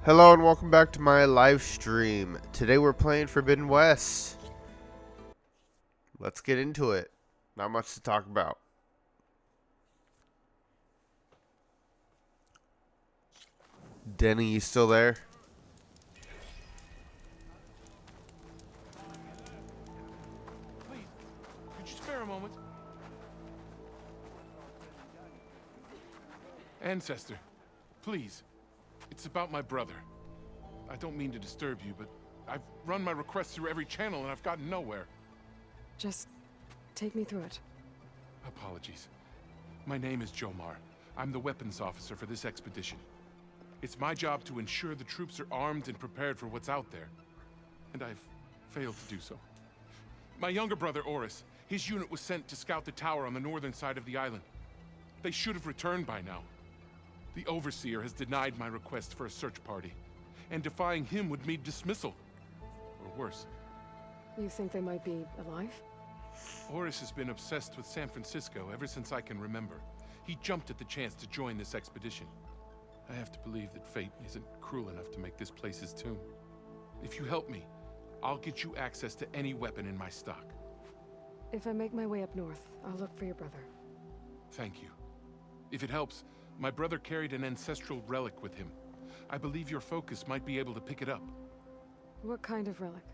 Hello and welcome back to my live stream. Today we're playing Forbidden West. Let's get into it. Not much to talk about. Denny, you still there? Please, could you spare a moment? Ancestor, please. It's about my brother. I don't mean to disturb you, but I've run my requests through every channel and I've gotten nowhere. Just take me through it. Apologies. My name is Jomar. I'm the weapons officer for this expedition. It's my job to ensure the troops are armed and prepared for what's out there. And I've failed to do so. My younger brother, Oris, his unit was sent to scout the tower on the northern side of the island. They should have returned by now. The Overseer has denied my request for a search party, and defying him would mean dismissal. Or worse. You think they might be alive? Oris has been obsessed with San Francisco ever since I can remember. He jumped at the chance to join this expedition. I have to believe that fate isn't cruel enough to make this place his tomb. If you help me, I'll get you access to any weapon in my stock. If I make my way up north, I'll look for your brother. Thank you. If it helps, my brother carried an ancestral relic with him. I believe your focus might be able to pick it up. What kind of relic?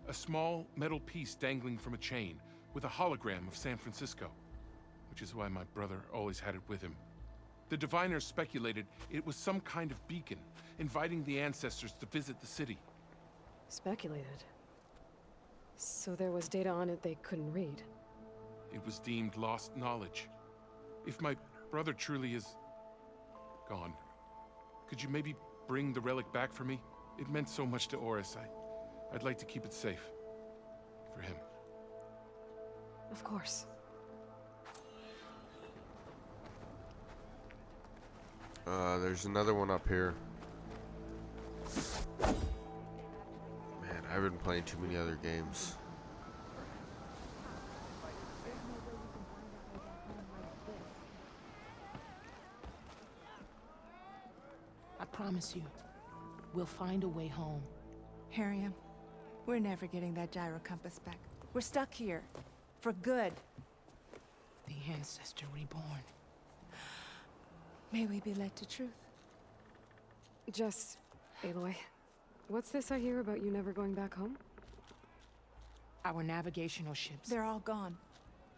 A small metal piece dangling from a chain with a hologram of San Francisco, which is why my brother always had it with him. The diviners speculated it was some kind of beacon, inviting the ancestors to visit the city. Speculated. So there was data on it they couldn't read. It was deemed lost knowledge. If my brother truly is gone, could you maybe bring the relic back for me? It meant so much to Oris. I'd like to keep it safe. For him. Of course. There's another one up here. Man, I've been playing too many other games. I promise you, we'll find a way home. Harriam, we're never getting that gyro compass back. We're stuck here. For good. The Ancestor reborn. May we be led to truth. Just, Aloy, what's this I hear about you never going back home? Our navigational ships. They're all gone.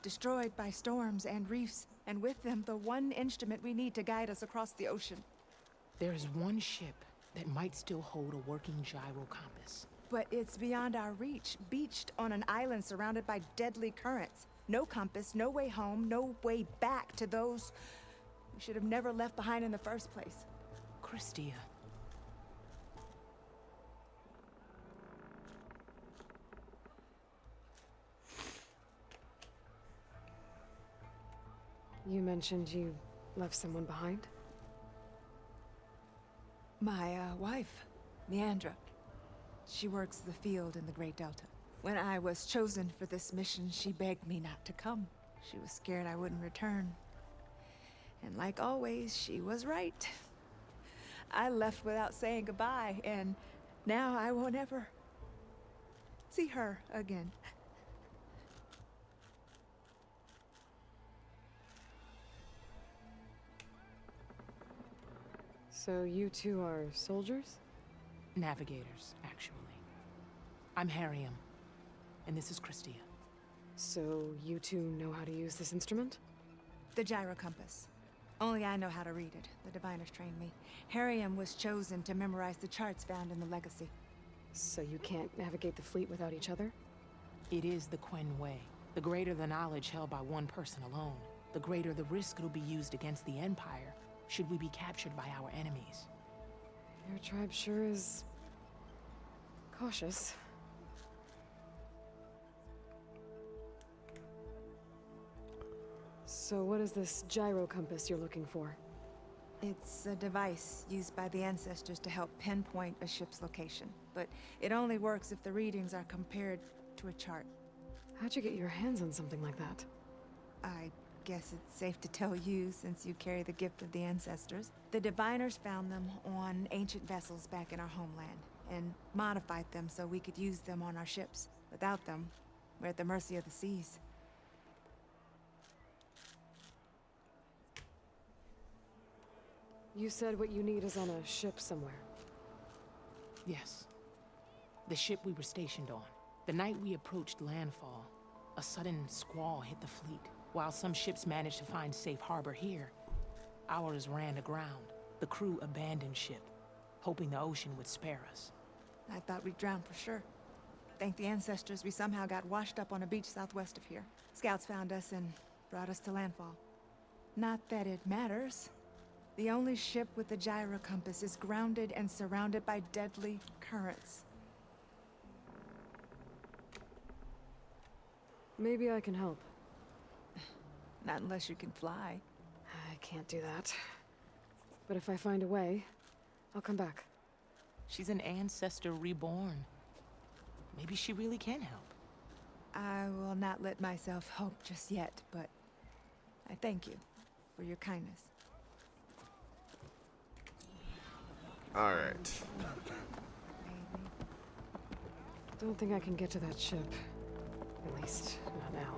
Destroyed by storms and reefs, and with them the one instrument we need to guide us across the ocean. There is one ship that might still hold a working gyro compass. But it's beyond our reach, beached on an island surrounded by deadly currents. No compass, no way home, no way back to those we should have never left behind in the first place. Christia. You mentioned you left someone behind? My wife, Leandra. She works the field in the Great Delta. When I was chosen for this mission, she begged me not to come. She was scared I wouldn't return. And like always, she was right. I left without saying goodbye, and now I won't ever see her again. So you two are soldiers? Navigators, actually. I'm Harriam, and this is Christia. So you two know how to use this instrument? The gyro compass. Only I know how to read it. The diviners trained me. Harriam was chosen to memorize the charts found in the Legacy. So you can't navigate the fleet without each other? It is the Quen Way. The greater the knowledge held by one person alone, the greater the risk it'll be used against the Empire, should we be captured by our enemies. Your tribe sure is cautious. So what is this gyro compass you're looking for? It's a device used by the ancestors to help pinpoint a ship's location. But it only works if the readings are compared to a chart. How'd you get your hands on something like that? I guess it's safe to tell you since you carry the gift of the ancestors. The Diviners found them on ancient vessels back in our homeland and modified them so we could use them on our ships. Without them, we're at the mercy of the seas. You said what you need is on a ship somewhere. Yes. The ship we were stationed on. The night we approached landfall, a sudden squall hit the fleet. While some ships managed to find safe harbor here, ours ran aground. The crew abandoned ship, hoping the ocean would spare us. I thought we'd drown for sure. Thank the ancestors, we somehow got washed up on a beach southwest of here. Scouts found us and brought us to landfall. Not that it matters. The only ship with the gyro compass is grounded and surrounded by deadly currents. Maybe I can help. Not unless you can fly. I can't do that. But if I find a way, I'll come back. She's an ancestor reborn. Maybe she really can help. I will not let myself hope just yet, but I thank you for your kindness. Alright. Don't think I can get to that ship. At least, not now.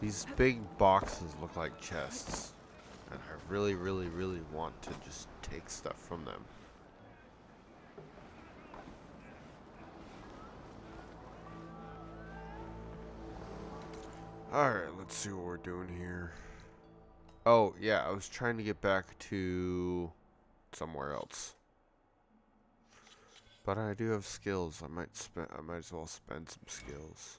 These big boxes look like chests. And I really, really, really want to just take stuff from them. Alright, let's see what we're doing here. Oh, yeah, I was trying to get back to somewhere else. But I do have skills. I might as well spend some skills.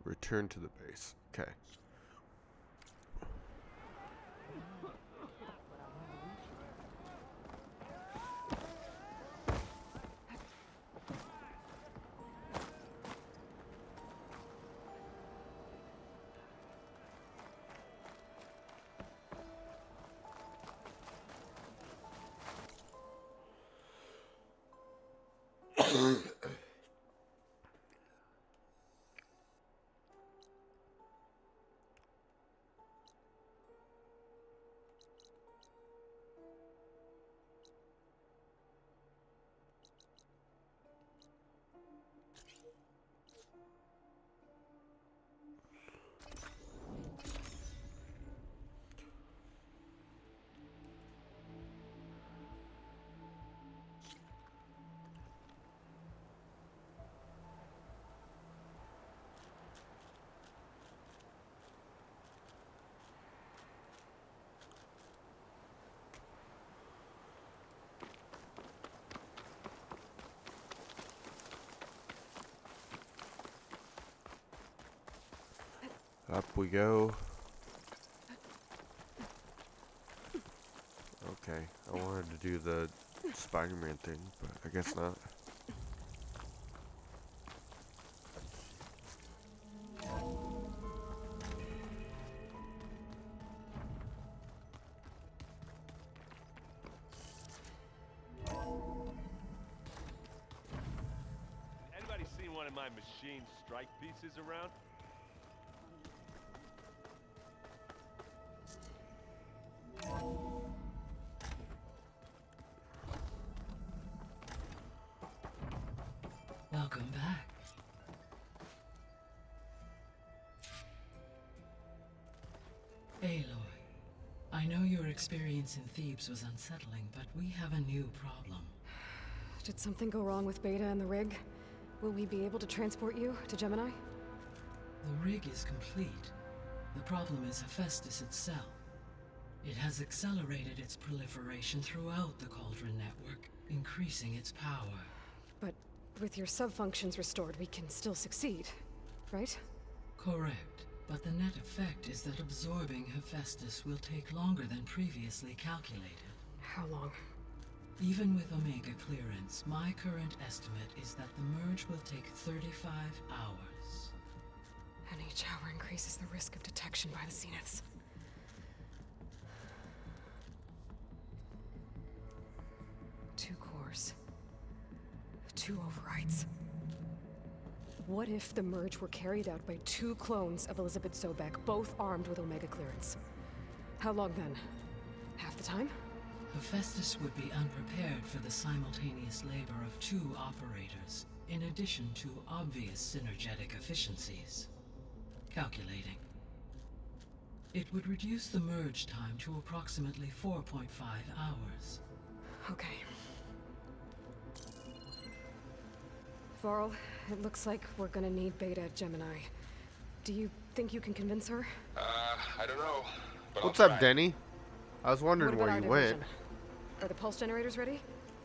Return to the base. Okay. Up we go. Okay, I wanted to do the Spider-Man thing, but I guess not. Anybody seen one of my machine strike pieces around? Welcome back. Aloy, I know your experience in Thebes was unsettling, but we have a new problem. Did something go wrong with Beta and the rig? Will we be able to transport you to Gemini? The rig is complete. The problem is Hephaestus itself. It has accelerated its proliferation throughout the Cauldron network, increasing its power. But with your sub-functions restored, we can still succeed, right? Correct, but the net effect is that absorbing Hephaestus will take longer than previously calculated. How long? Even with Omega clearance, my current estimate is that the merge will take 35 hours. And each hour increases the risk of detection by the Zeniths. Two cores. Two overrides. What if the merge were carried out by two clones of Elizabeth Sobek, both armed with Omega clearance? How long then? Half the time? Hephaestus would be unprepared for the simultaneous labor of two operators, in addition to obvious synergetic efficiencies. Calculating. It would reduce the merge time to approximately 4.5 hours. Okay. Varl, it looks like we're gonna need Beta at Gemini. Do you think you can convince her? I don't know. But What's I'll up, try. Denny? I was What wondering about where our you went. diversion? Are the pulse generators ready?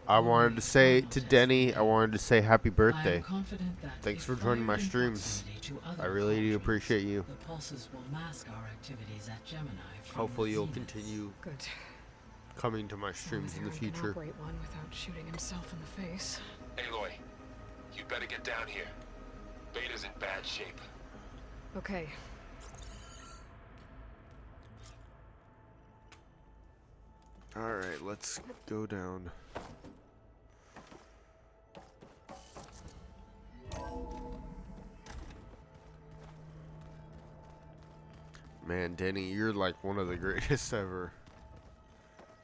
I wanted to say to Denny, I wanted to say happy I am birthday. confident that Thanks if for joining my fired in streams. proximity to other I really do cauldrons, appreciate you. The pulses will mask our activities at Gemini. from Hopefully the you'll zeniths. continue Good. coming to my As long streams as in the Aaron can future. operate one without shooting himself in the face. Aloy, you better get down here. Beta's in bad shape. Okay. Alright, let's go down. Man, Denny, you're like one of the greatest ever.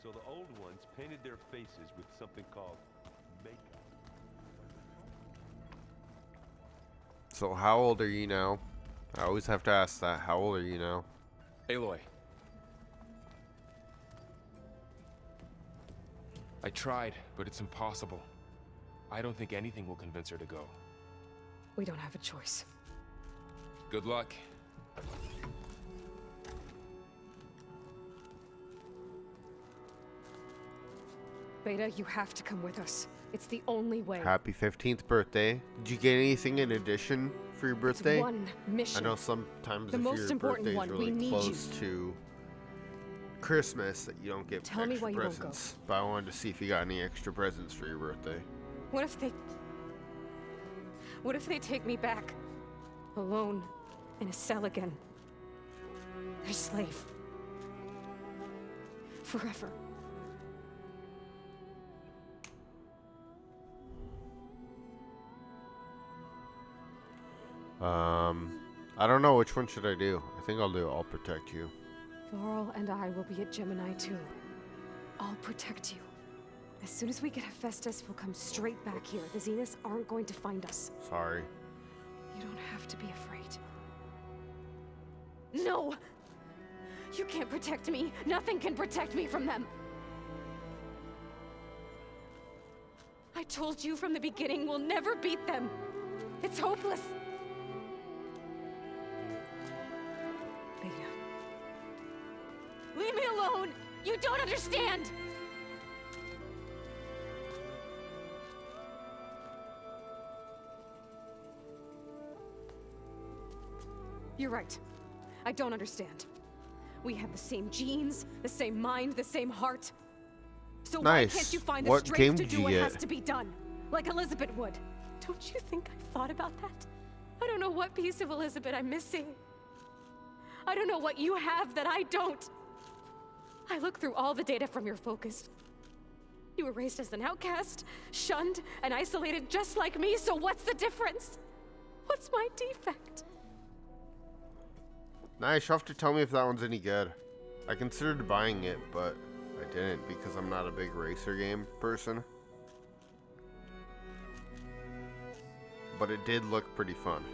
So the old ones painted their faces with something called makeup. So how old are you now? I always have to ask that. How old are you now? Aloy. I tried, but it's impossible. I don't think anything will convince her to go. We don't have a choice. Good luck. Beta, you have to come with us. It's the only way. Happy 15th birthday. Did you get anything in addition for your It's birthday? one I mission. know sometimes The if most your important birthday's one, we really need you. close to Christmas that you don't get Tell me extra why you won't go. presents. But I wanted to see if you got any extra presents for your birthday. What if they... What if they take me back? Alone. In a cell again. Their slave. Forever. I don't know, which one should I do? I think I'll do I'll protect you. Varl and I will be at Gemini too. I'll protect you. As soon as we get Hephaestus, we'll come straight back here. The Zeniths aren't going to find us. Sorry. You don't have to be afraid. No! You can't protect me. Nothing can protect me from them. I told you from the beginning we'll never beat them. It's hopeless. Beta. Leave me alone! You don't understand! You're right. I don't understand. We have the same genes, the same mind, the same heart. So why Nice. can't you find the What game strength to did do you what get? has to be done? Like Elizabeth would. Don't you think I've thought about that? I don't know what piece of Elizabeth I'm missing. I don't know what you have that I don't. I look through all the data from your focus. You were raised as an outcast, shunned, and isolated just like me, so what's the difference? What's my defect? Nice, you'll have to tell me if that one's any good. I considered buying it, but I didn't because I'm not a big racer game person. But it did look pretty fun.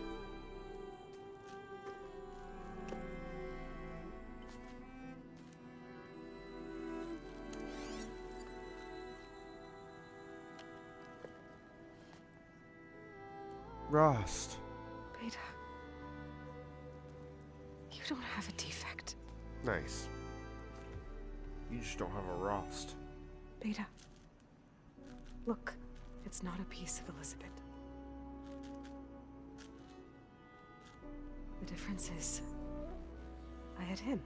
Rost. Beta. You don't have a defect. Nice. You just don't have a Rost. Beta. Look, it's not a piece of Elizabeth. The difference is, I had him.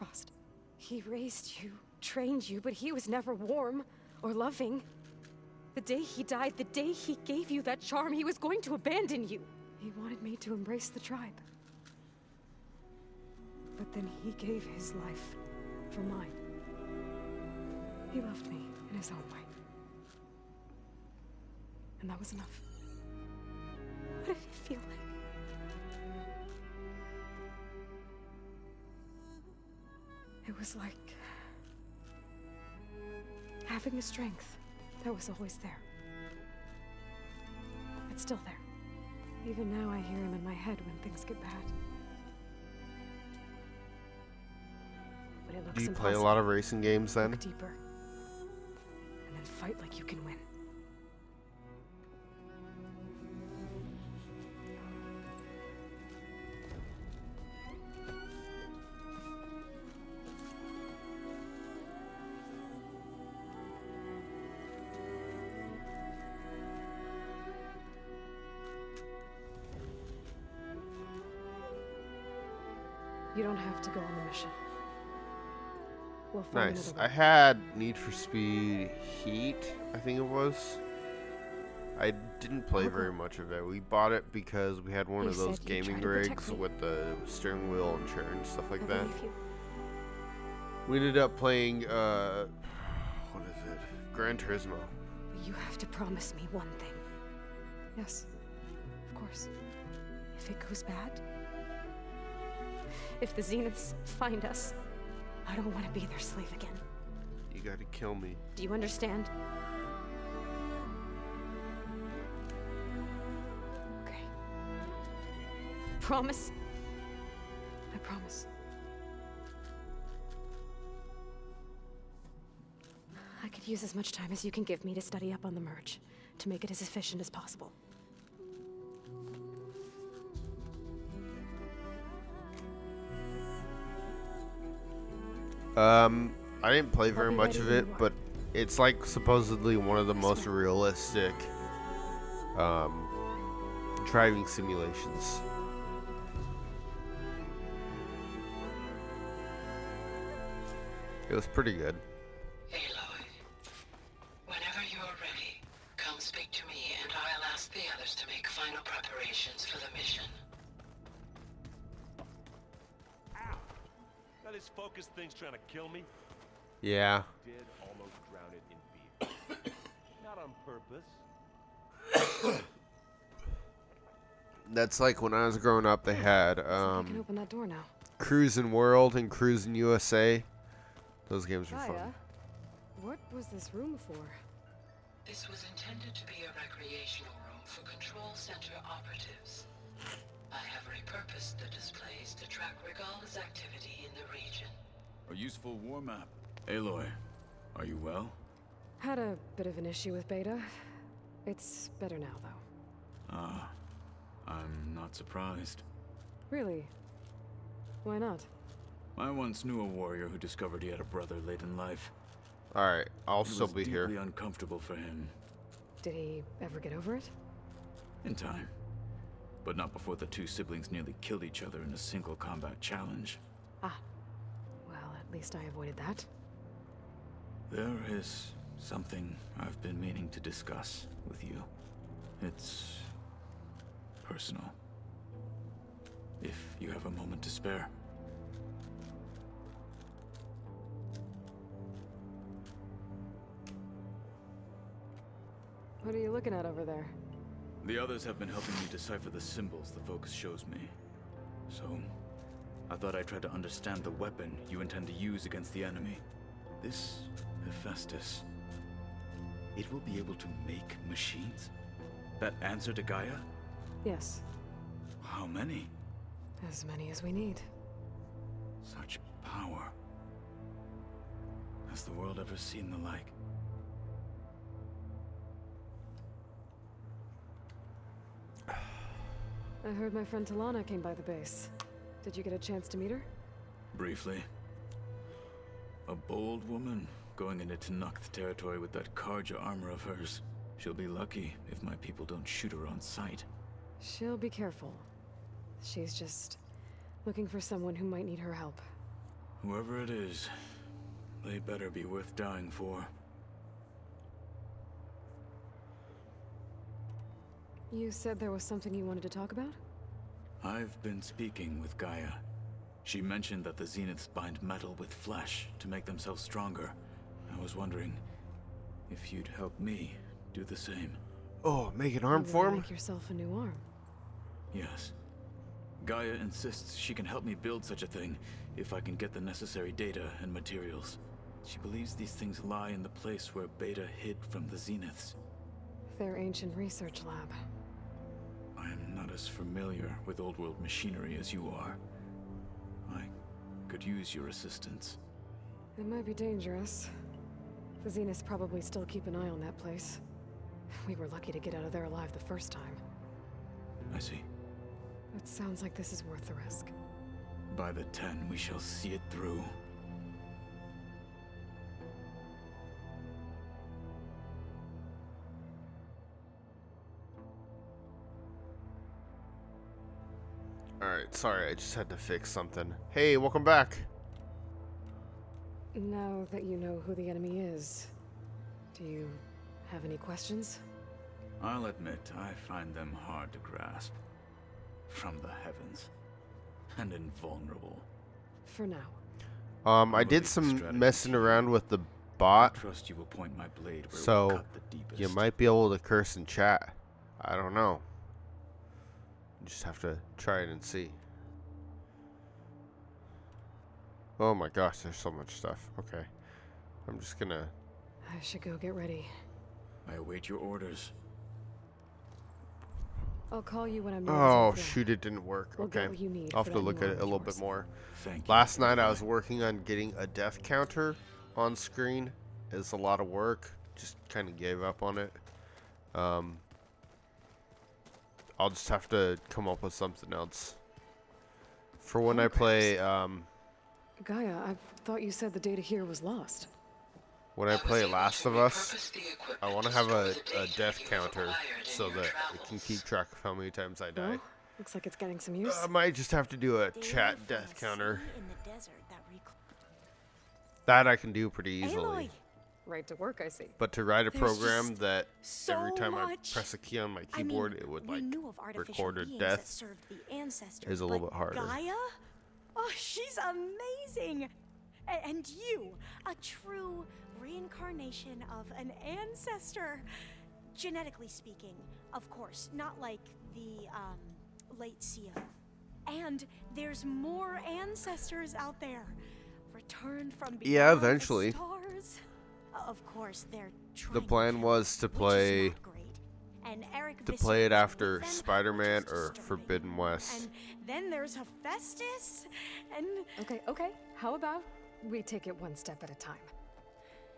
Rost. He raised you, trained you, but he was never warm or loving. The day he died, the day he gave you that charm, he was going to abandon you. He wanted me to embrace the tribe. But then he gave his life for mine. He loved me in his own way. And that was enough. What did it feel like? It was like having a strength that was always there. It's still there. Even now I hear him in my head when things get bad. But it looks Do you impossible. play a lot of racing games then? Look deeper. And then fight like you can win. You don't have to go on the mission. We'll find Nice. another I way. had Need for Speed Heat, I think it was. I didn't play I'll very go. much of it. We bought it because we had one You of those said you'd try gaming to protect rigs me. with the steering wheel and chair and stuff like I that. believe you. We ended up playing, what is it? Gran Turismo. But you have to promise me one thing. Yes, of course. If it goes bad, if the Zeniths find us, I don't want to be their slave again. You gotta kill me. Do you understand? Okay. Promise? I promise. I could use as much time as you can give me to study up on the merge, to make it as efficient as possible. I didn't play very be much ready of when it, you are. but it's like supposedly one of the most ma'am. realistic driving simulations. It was pretty good. Aloy, whenever you are ready, come speak to me and I'll ask the others to make final preparations for the mission. Now this focus thing's trying to kill me. Yeah. Did almost drown it in beer. Not on purpose. That's like when I was growing up, they had I can open that door now. Cruisin' World and Cruisin' USA. Those games were Gaia, fun. what was this room for? This was intended to be a recreational room for Control Center operatives. I have repurposed the displays to track Regala's activity in the region. A useful war map. Aloy, are you well? Had a bit of an issue with Beta. It's better now, though. Ah, I'm not surprised. Really? Why not? I once knew a warrior who discovered he had a brother late in life. Alright, I'll It still was be here. deeply uncomfortable for him. Did he ever get over it? In time. But not before the two siblings nearly killed each other in a single combat challenge. Ah. Well, at least I avoided that. There is something I've been meaning to discuss with you. It's personal. If you have a moment to spare. What are you looking at over there? The others have been helping me decipher the symbols the focus shows me. So, I thought I'd try to understand the weapon you intend to use against the enemy. This Hephaestus, it will be able to make machines? That answer to Gaia? Yes, How many? as many as we need. Such power. Has the world ever seen the like? I heard my friend Talana came by the base. Did you get a chance to meet her? Briefly. A bold woman going into Tenakth territory with that Karja armor of hers. She'll be lucky if my people don't shoot her on sight. She'll be careful. She's just looking for someone who might need her help. Whoever it is, they better be worth dying for. You said there was something you wanted to talk about? I've been speaking with Gaia. She mentioned that the Zeniths bind metal with flesh to make themselves stronger. I was wondering if you'd help me do the same. Oh, make an arm You for wanna him? Make yourself a new arm. Yes. Gaia insists she can help me build such a thing if I can get the necessary data and materials. She believes these things lie in the place where Beta hid from the Zeniths. Their ancient research lab. I am not as familiar with old world machinery as you are. I could use your assistance. It might be dangerous. The Zeniths probably still keep an eye on that place. We were lucky to get out of there alive the first time. I see. It sounds like this is worth the risk. By the 10, we shall see it through. Alright, sorry, I just had to fix something. Hey, welcome back. Now that you know who the enemy is, do you have any questions? I'll admit, I find them hard to grasp. From the heavens. And invulnerable. For now. I did some messing around with the bot, I trust you will point my blade where it will so cut the deepest. you might be able to curse in chat. I don't know. You just have to try it and see. Oh my gosh, there's so much stuff. Okay. I'm just gonna... I should go get ready. I await your orders. I'll call you when I'm near Oh, the zone. shoot, it didn't work. We'll Okay. get what you need I'll have for to that look new at it arm a of little bit yours. more. Thank you. Last night I was working on getting a death counter on screen. It's a lot of work. Just kind of gave up on it. I'll just have to come up with something else. For when I play, Gaia, I thought you said the data here was lost. when I play Last of Us, I want to have a death counter so that it can keep track of how many times I die. Well, looks like it's getting some use. I might just have to do a chat death counter. In the desert that That I can do pretty easily. Aloy, Right to work, I see. But to write a There's program just that every so time I much. press a key on my I mean, keyboard, it would we like knew of artificial record a beings that death. served the ancestors, is a little but bit harder. Gaia? Oh, she's amazing. And you, a true reincarnation of an ancestor. Genetically speaking, of course, not like the late Sia. And there's more ancestors out there, returned from beyond Yeah, eventually. the stars. Of course, they're trying The to plan kill was us, to which is play not great. And Eric to Visser play it is after with them, Spider-Man which is or disturbing. Forbidden West. And then there's Hephaestus, and Okay. How about we take it one step at a time?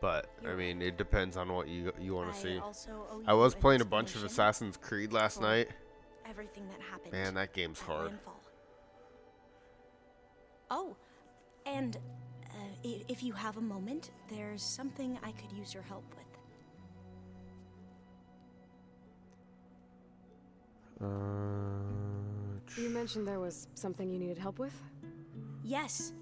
But I mean, it depends on what you want I to see. also owe I you was an playing a bunch of explanation Assassin's Creed last for night. everything that happened. Man, that game's at hard. Landfall. Oh, and if you have a moment, there's something I could use your help with. You mentioned there was something you needed help with? Yes.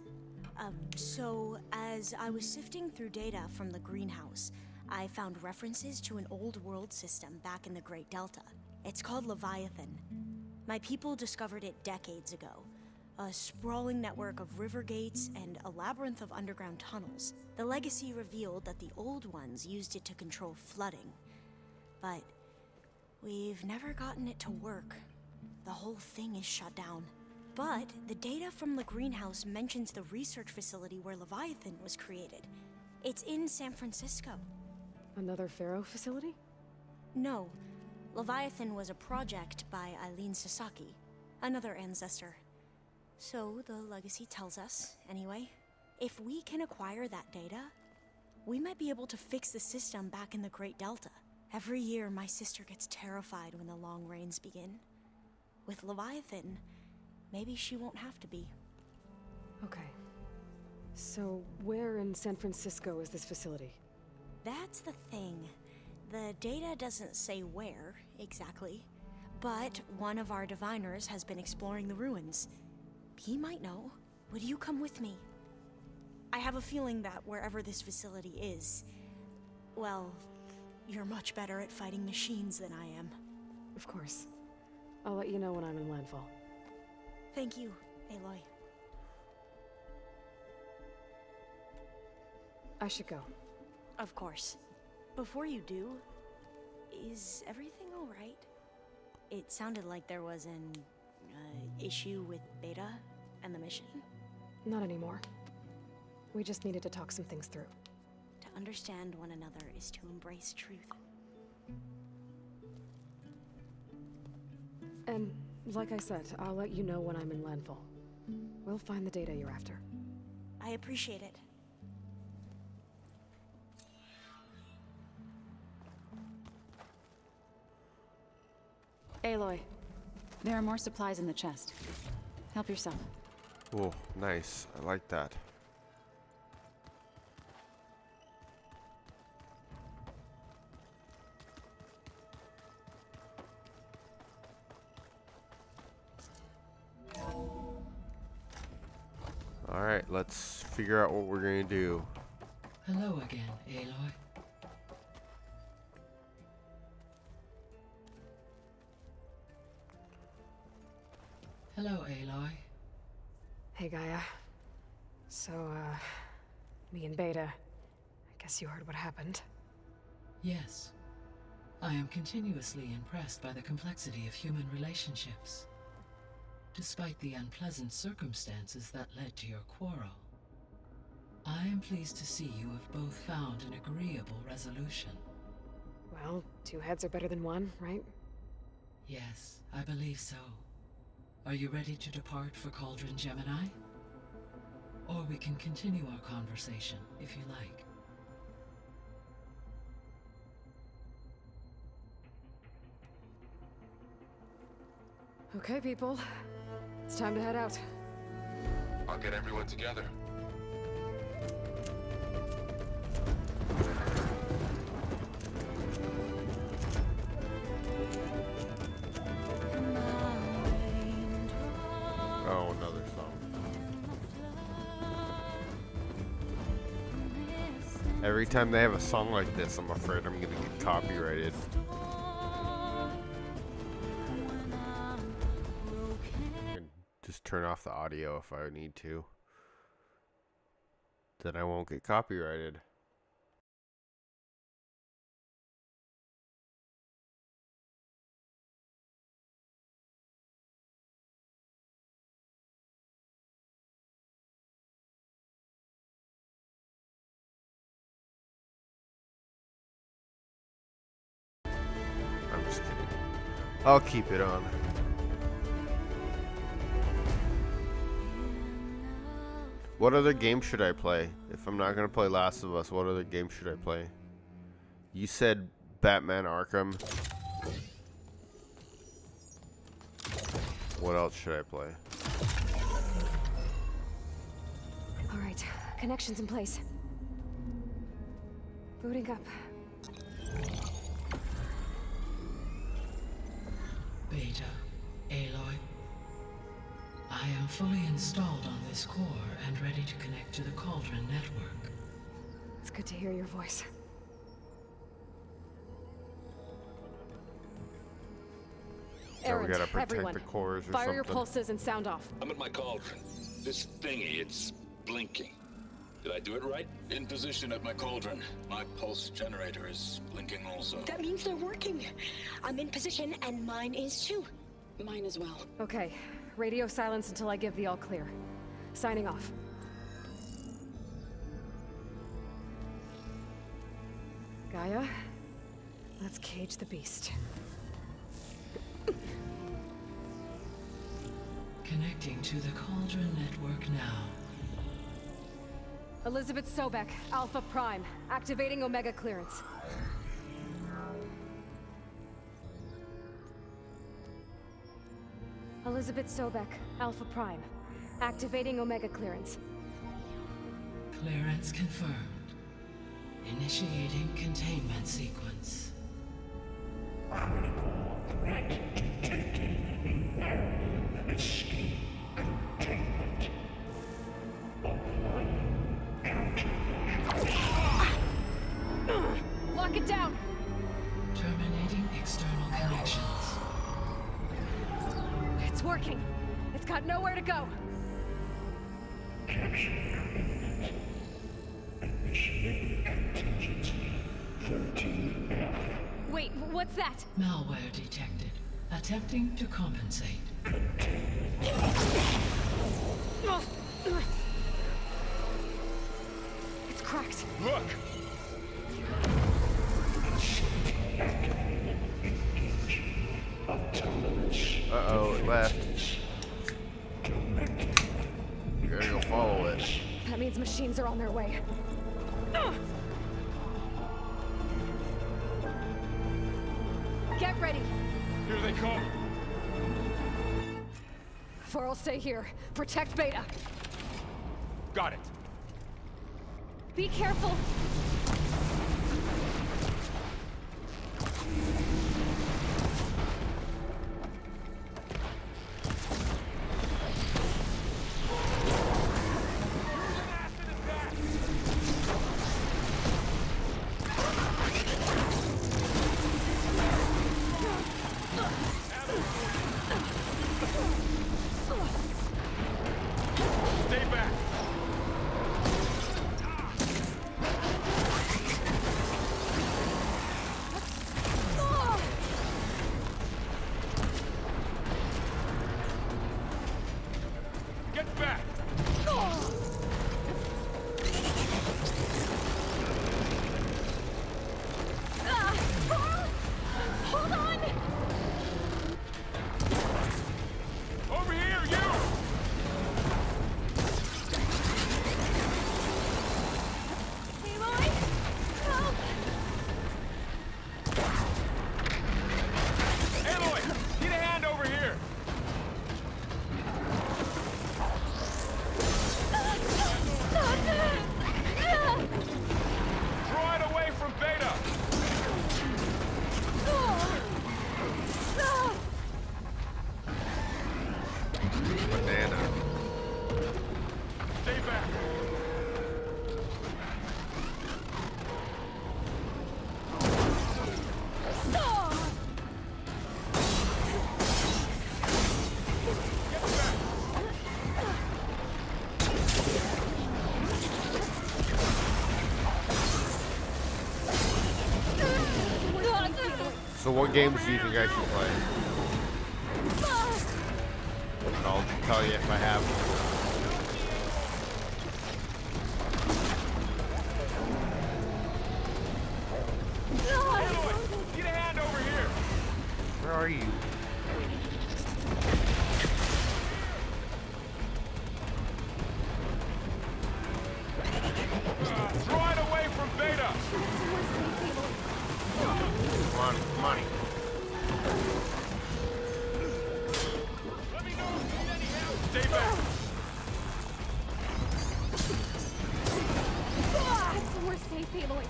So, as I was sifting through data from the greenhouse, I found references to an old world system back in the Great Delta. It's called Leviathan. My people discovered it decades ago. A sprawling network of river gates and a labyrinth of underground tunnels. The legacy revealed that the old ones used it to control flooding. But we've never gotten it to work. The whole thing is shut down. But the data from the greenhouse mentions the research facility where Leviathan was created. It's in San Francisco. Another Pharaoh facility? No, Leviathan was a project by Eileen Sasaki, another ancestor. So the legacy tells us, anyway, if we can acquire that data, we might be able to fix the system back in the Great Delta. Every year, my sister gets terrified when the long rains begin. With Leviathan, maybe she won't have to be. Okay. So So, where in San Francisco is this facility? That's the thing. The data doesn't say where, exactly. But one of our diviners has been exploring the ruins. He might know. Would you come with me? I have a feeling that wherever this facility is, well, you're much better at fighting machines than I am. Of course. I'll let you know when I'm in landfall. Thank you, Aloy. I should go. Of course. Before you do, is everything alright? It sounded like there was an issue with Beta and the mission. Not anymore. We just needed to talk some things through. To understand one another is to embrace truth. And, like I said, I'll let you know when I'm in landfall. We'll find the data you're after. I appreciate it. Aloy, there are more supplies in the chest. Help yourself. Oh, nice. I like that. Alright, let's figure out what we're gonna do. Hello again, Aloy. Hello, Aloy. Hey, Gaia. So, me and Beta, I guess you heard what happened. Yes. I am continuously impressed by the complexity of human relationships. Despite the unpleasant circumstances that led to your quarrel, I am pleased to see you have both found an agreeable resolution. Well, two heads are better than one, right? Yes, I believe so. Are you ready to depart for Cauldron Gemini? Or we can continue our conversation, if you like. Okay, people. It's time to head out. I'll get everyone together. Oh, another song. Every time they have a song like this, I'm afraid I'm gonna get copyrighted. Just turn off the audio if I need to. Then I won't get copyrighted. I'm just kidding. I'll keep it on. What other game should I play? If I'm not gonna play Last of Us, what other game should I play? You said Batman Arkham. What else should I play? All right, connections in place. Booting up. Beta, Aloy. I am fully installed on this core and ready to connect to the Cauldron network. It's good to hear your voice. So we Erend, gotta protect everyone, the cores or fire your something. pulses and sound off. I'm at my cauldron. This thingy, it's blinking. Did I do it right? In position at my cauldron. My pulse generator is blinking also. That means they're working. I'm in position, and mine is too. Mine as well. Okay, radio silence until I give the all clear. Signing off. Gaia, let's cage the beast. Connecting to the Cauldron network now. Elizabeth Sobek, Alpha Prime, activating Omega clearance. Elizabeth Sobek, Alpha Prime, activating Omega clearance. Clearance confirmed. Initiating containment sequence. Critical threat detected. Imperative escape containment. Applying countermeasures. Lock it down! Terminating external connections. It's working. It's got nowhere to go. Capture imminent. Initiating contingency 13F. Wait, what's that? Malware detected. Attempting to compensate. It's cracked. Look! Uh-oh, it left. You gotta go follow it. That means machines are on their way. Get ready. Here they come. Varl, stay here. Protect Beta. Got it. Be careful. Stay back. Get back. Hold on! Over here, you! Aloy! Help! Aloy, need a hand over here. Draw it away from Beta. Banana. Stay back. Get back. So what games do you think I should play? I'll tell you if I have. Aloy, need a hand over here. Where are you? Draw it away from Beta. Come on, money. Let me know if you need any help. Stay back. We're safe, Aloy.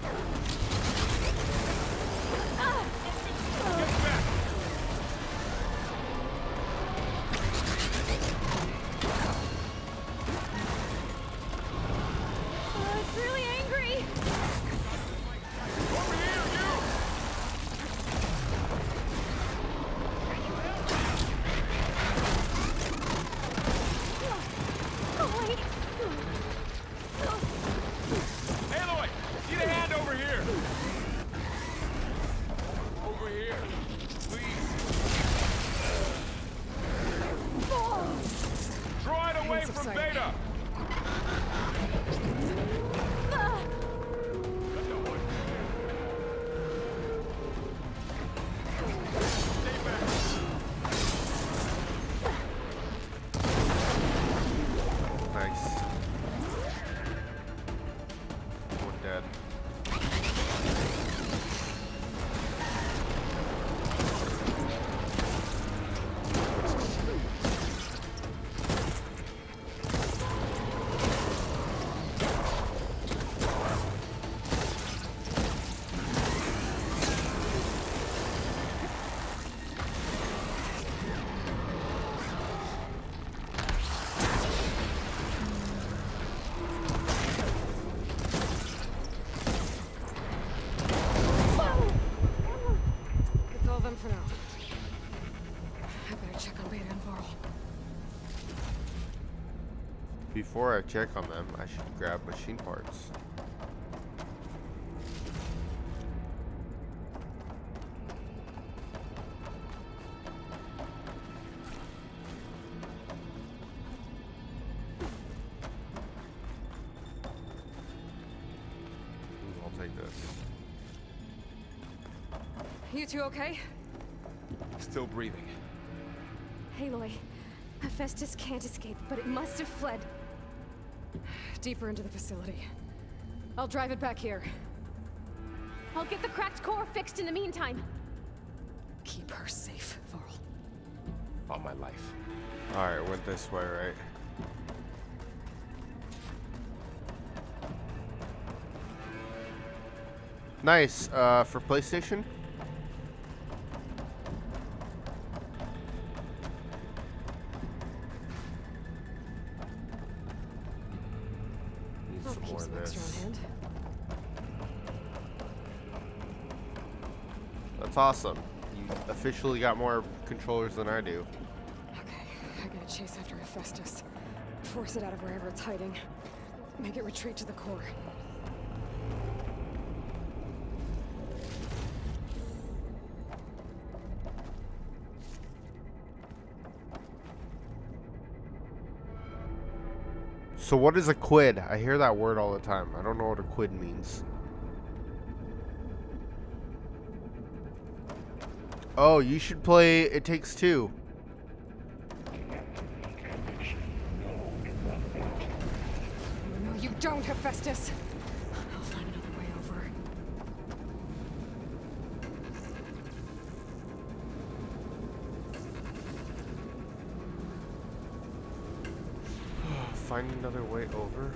Get back. It's really angry. Over here, you. Wait. Aloy, need a hand over here. Over here, please. Draw it away from Beta. before I check on them, I should grab machine parts. I'll take this. You two okay? Still breathing. Aloy, Hephaestus can't escape, but it must have fled. Deeper into the facility. I'll drive it back here. I'll get the cracked core fixed in the meantime. Keep her safe, Varl. On my life. Alright, went this way, right? Nice, for PlayStation? Need I'll some keep more some of extra this. on hand. That's awesome. You officially got more controllers than I do. Okay, I gotta chase after Hephaestus. Force it out of wherever it's hiding. Make it retreat to the core. So what is a quid? I hear that word all the time. I don't know what a quid means. Oh, you should play It Takes Two. No, you don't, Hephaestus. I'll find another way over. Find another way over.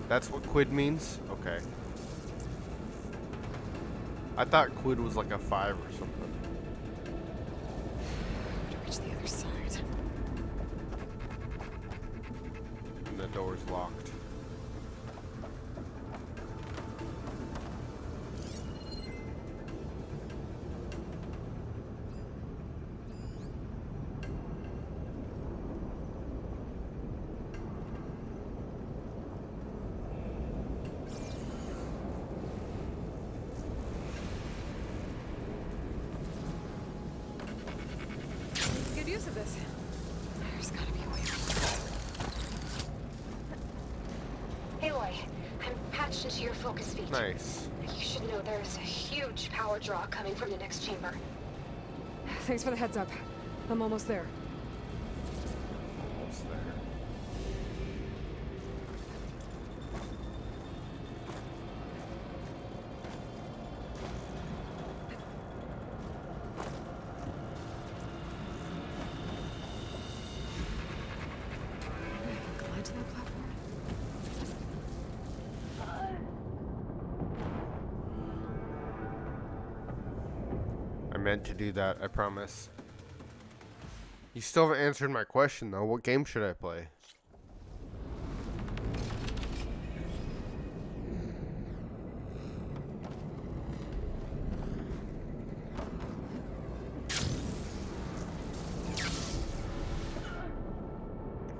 That's what quid means? Okay. I thought quid was like a 5 or something. To reach the other side. And the door's locked. Good use of this. There's gotta be a way. Aloy, I'm patched into your focus feed. Nice. You should know there's a huge power draw coming from the next chamber. Thanks for the heads up. I'm almost there. Almost there. Glide to that platform. I meant to do that, I promise. You still haven't answered my question though. What game should I play?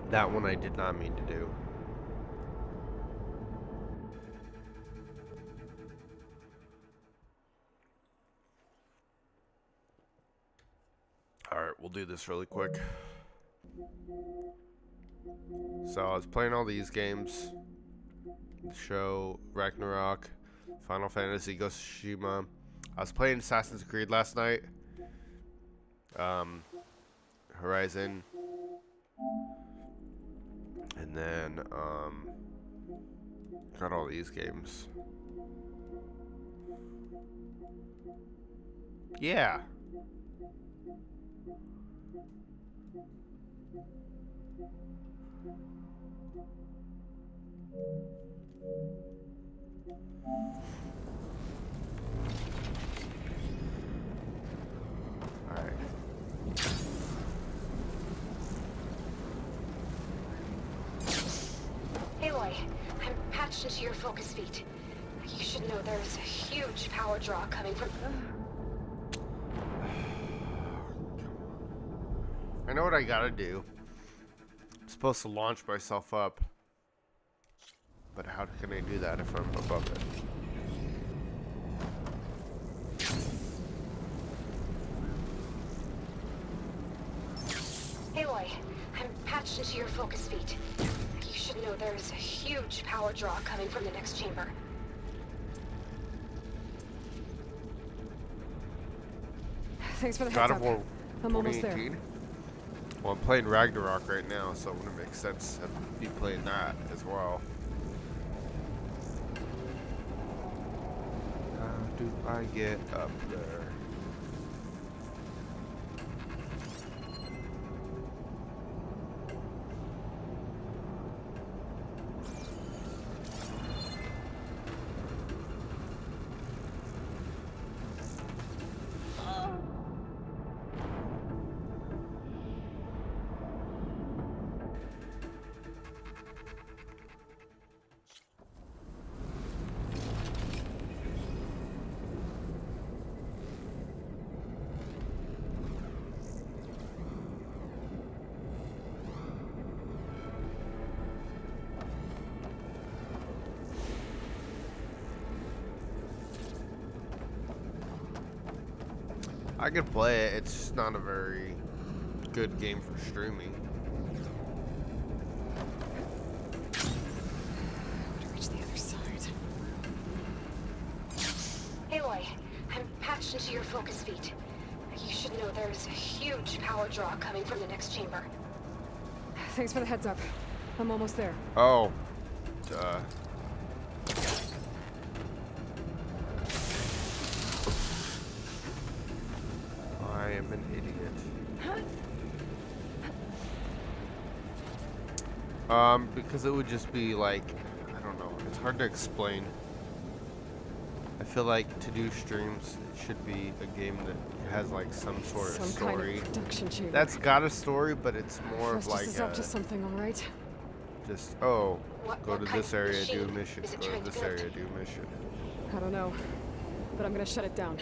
That one I did not mean to do. Alright, we'll do this really quick. So I was playing all these games. Show, Ragnarok, Final Fantasy, Ghost of Tsushima. I was playing Assassin's Creed last night. Horizon. And then, got all these games. Yeah. Alright. Aloy, I'm patched into your focus feed. You should know there's a huge power draw coming from... I know what I gotta do. supposed to launch myself up. But how can I do that if I'm above it? Aloy, I'm patched into your focus feed. You should know there's a huge power draw coming from the next chamber. Thanks for the God heads of up. War I'm almost there. 2018? Well, I'm playing Ragnarok right now, so it wouldn't make sense to be playing that as well. How do I get up there? I could play it, it's just not a very good game for streaming. To reach the other side. Aloy, I'm patched into your focus feed. You should know there's a huge power draw coming from the next chamber. Thanks for the heads up. I'm almost there. Oh. Duh. I am an idiot. Because it would just be like, I don't know, it's hard to explain. I feel like to do streams, it should be a game that has like some sort of story. Kind of production chamber. That's got a story, but it's more of Festus like is up to something, all right? just, oh, go What to kind this of area, do a machine mission. is it Go to trying to this build? area, do a mission. I don't know, but I'm gonna shut it down.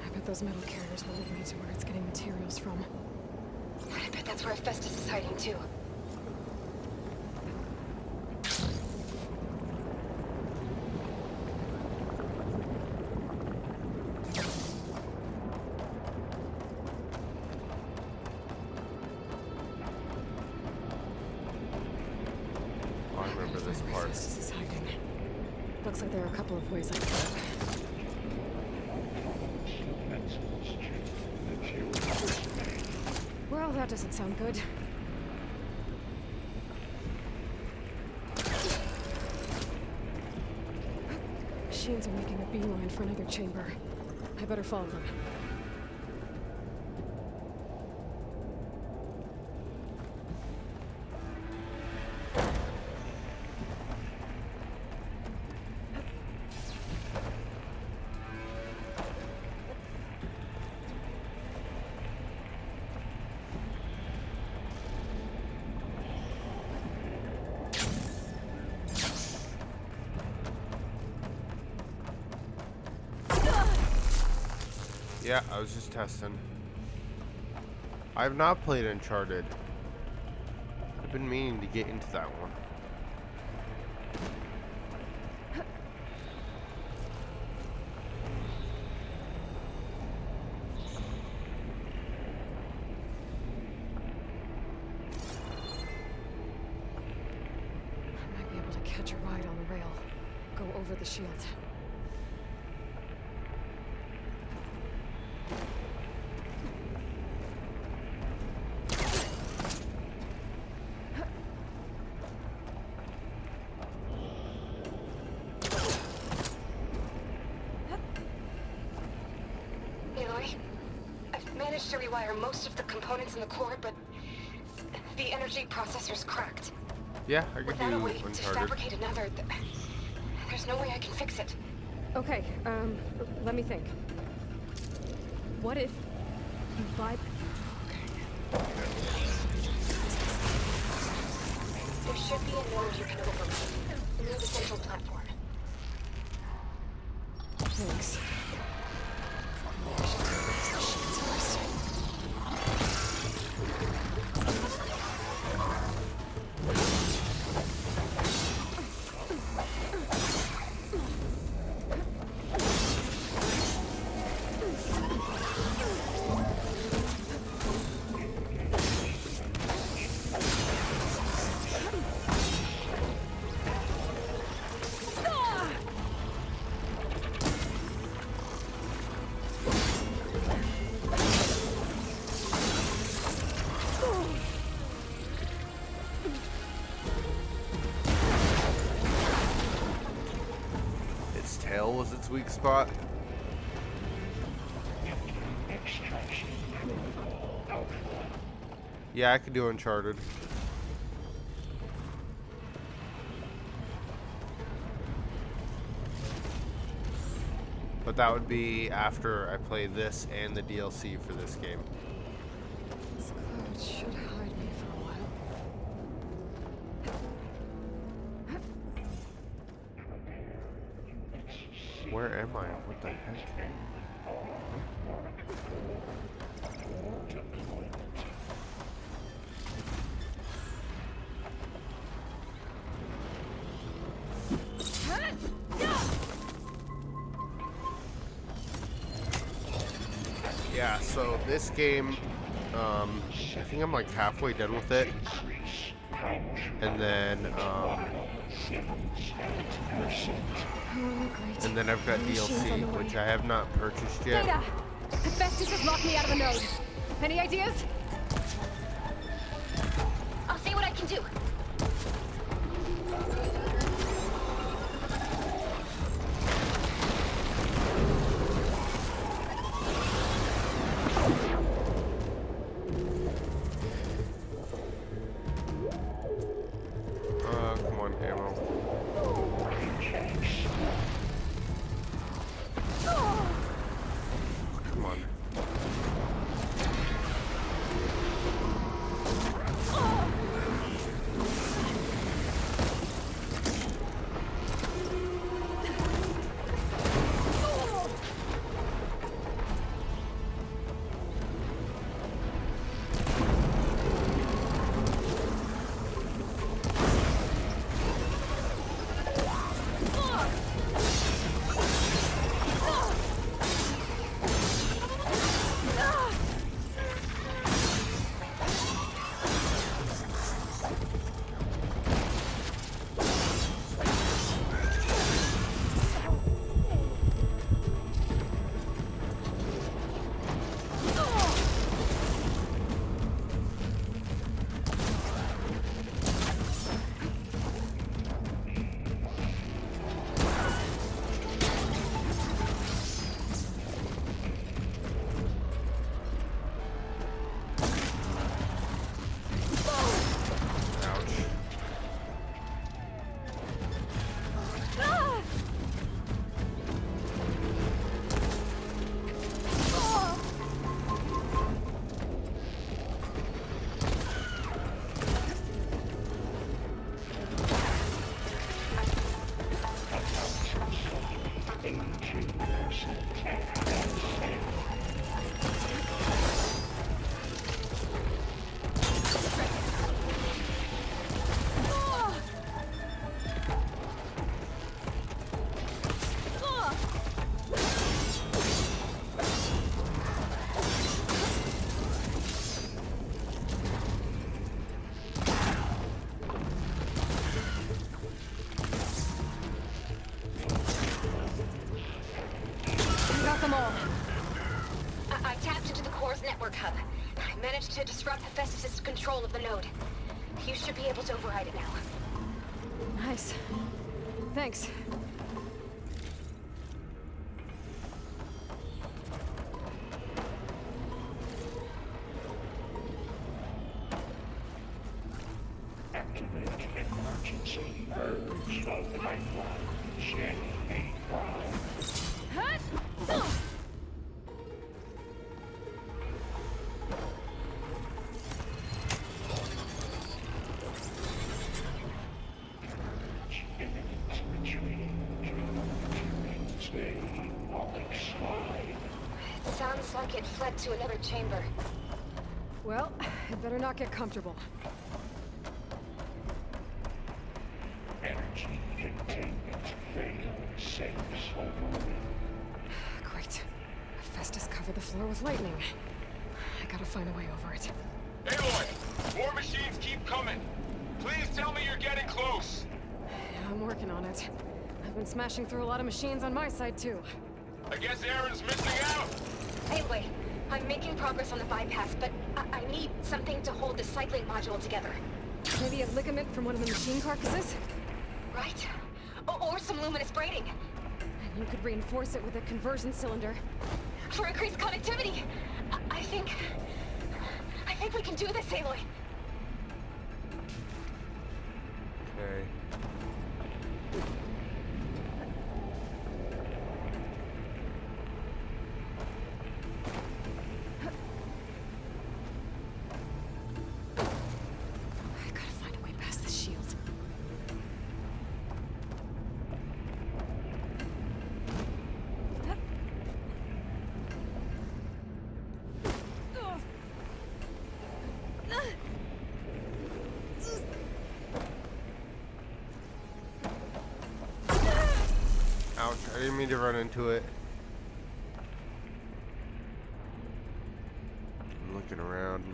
I bet those metal carriers will lead me to where it's getting materials from. I bet that's where Festus is hiding too. Oh, I remember this part. Festus is hiding. Looks like there are a couple of ways I can go. Well, that doesn't sound good. Machines are making a beeline for another chamber. I better follow them. Yeah, I was just testing. I've not played Uncharted. I've been meaning to get into that one. I might be able to catch a ride on the rail. Go over the shield. Aloy, I've managed to rewire most of the components in the core, but the energy processor's cracked. Yeah, I could Without do a way to Uncharted. fabricate another, there's no way I can fix it. Okay, let me think. What if you vibe? There should be a node you can override near the central platform. Thanks. I should take these machines first. was its weak spot. Extraction protocol alpha. Yeah, I could do Uncharted. But that would be after I play this and the DLC for this game. This cloud should hide me for a while. Where am I? What the heck? Yeah, so this game, I think I'm like halfway done with it. And then, I've got DLC, which I have not purchased yet. Data! Hephaestus has locked me out of the node. Any ideas? I'll see what I can do. Come on, ammo. Come on. I tapped into the core's network hub. I managed to disrupt Hephaestus' control of the node. You should be able to override it now. Nice. Thanks. Activate emergency urge of pipeline. Gen 8 prime. It sounds like it fled to another chamber. Well, it better not get comfortable. Energy containment failed. Saves over. Great. Hephaestus covered the floor with lightning. I gotta find a way over it. Aloy! More machines keep coming! Please tell me you're getting close! Yeah, I'm working on it. I've been smashing through a lot of machines on my side, too. I guess Aaron's missing out! Anyway, I'm making progress on the bypass, but I need something to hold the cycling module together. Maybe a ligament from one of the machine carcasses? Right? Or some luminous braiding. You could reinforce it with a conversion cylinder. For increased connectivity! I think we can do this, Aloy! Okay. I gotta find a way past the shield. Ouch, I didn't mean to run into it. I'm looking around,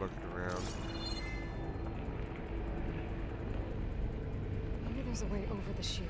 Maybe there's a way over the shield.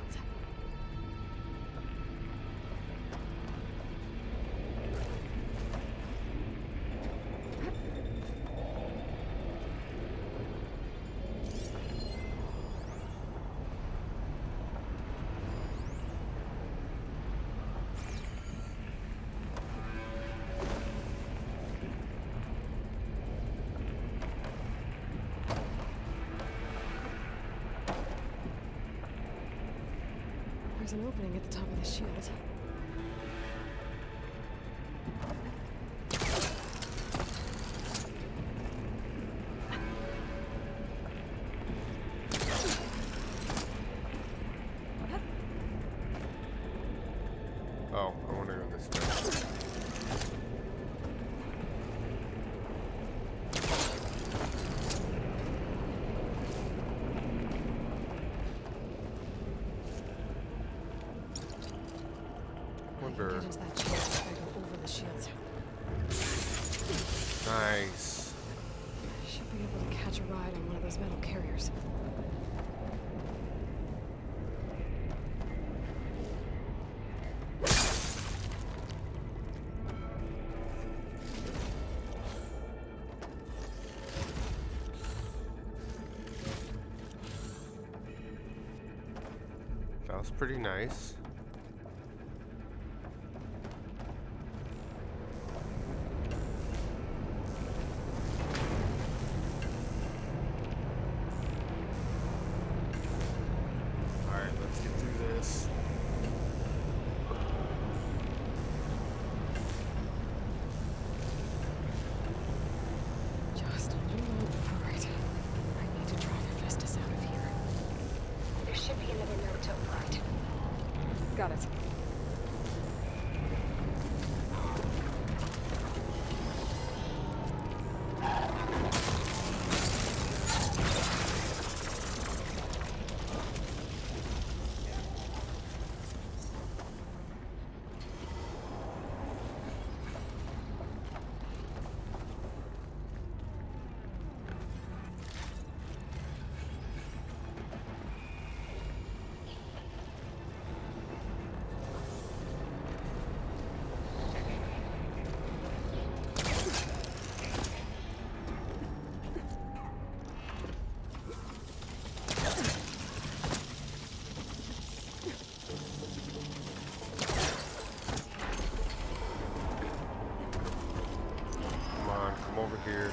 There's an opening at the top of the shield. Oh, I want to go this way. Wonder. Get into that chest if I go over the shield. Nice. I should be able to catch a ride on one of those metal carriers. That was pretty nice. Alright, let's get through this. Just a little more. Alright. I need to drive Hephaestus out of here. There should be another note to override. Got it. Come on, come over here.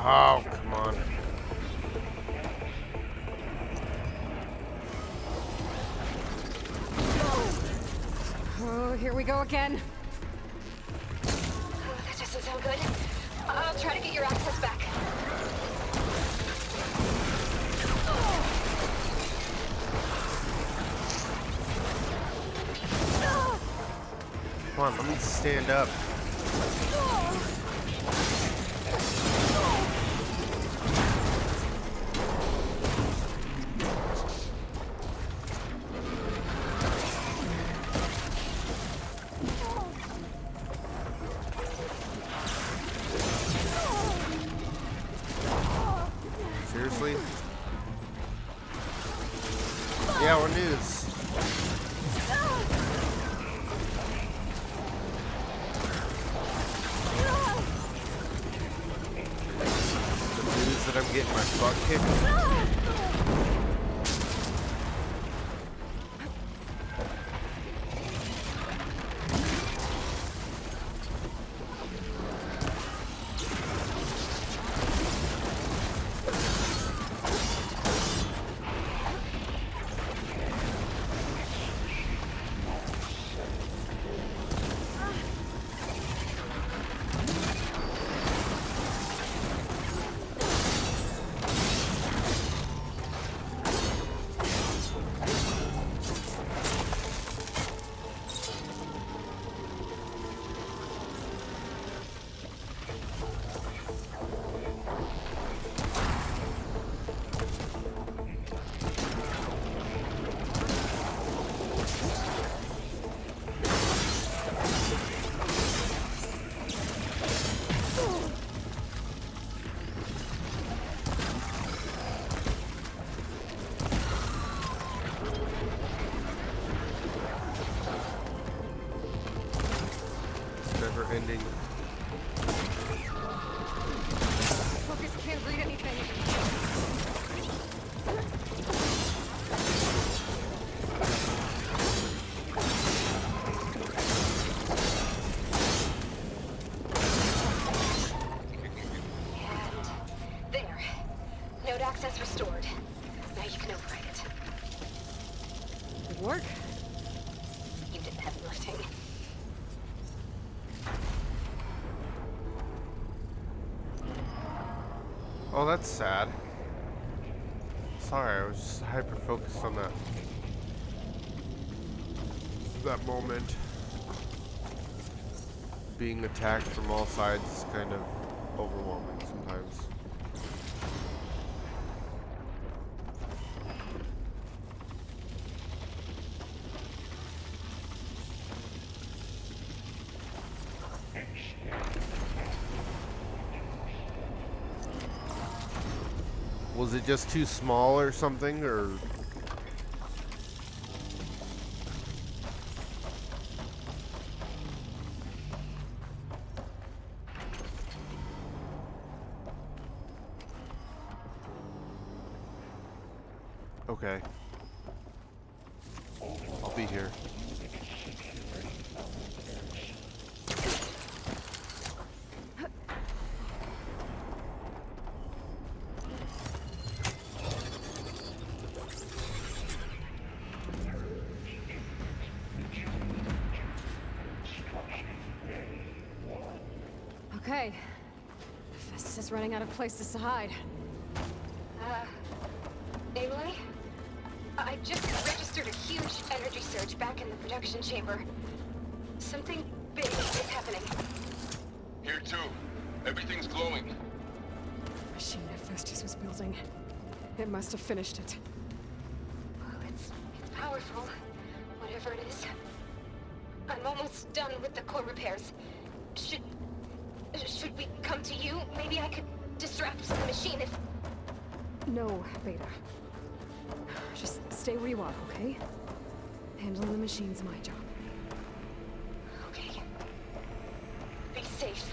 Oh, come on. Oh, here we go again. Oh, that doesn't sound good. I'll try to get your access back. Come on, let me stand up. Seriously? Yeah, what news? getting my butt kicked. Ending. Focus can't read anything. There. Node access restored. Now you can override it. Good work. You did the heavy lifting. Oh, that's sad. Sorry, I was just hyper focused on that moment. Being attacked from all sides is kind of overwhelming sometimes. Was it just too small or something, or? Okay. I'll be here. Okay. Festus is running out of places to hide. Aloy? I just registered a huge energy surge back in the production chamber. Something big is happening. Here too. Everything's glowing. Machine that Festus was building. It must have finished it. Well, it's powerful, whatever it is. I'm almost done with the core repairs. Should we come to you? Maybe I could distract the machine if... No, Beta. Just stay where you are, okay? Handling the machine's my job. Okay. Be safe.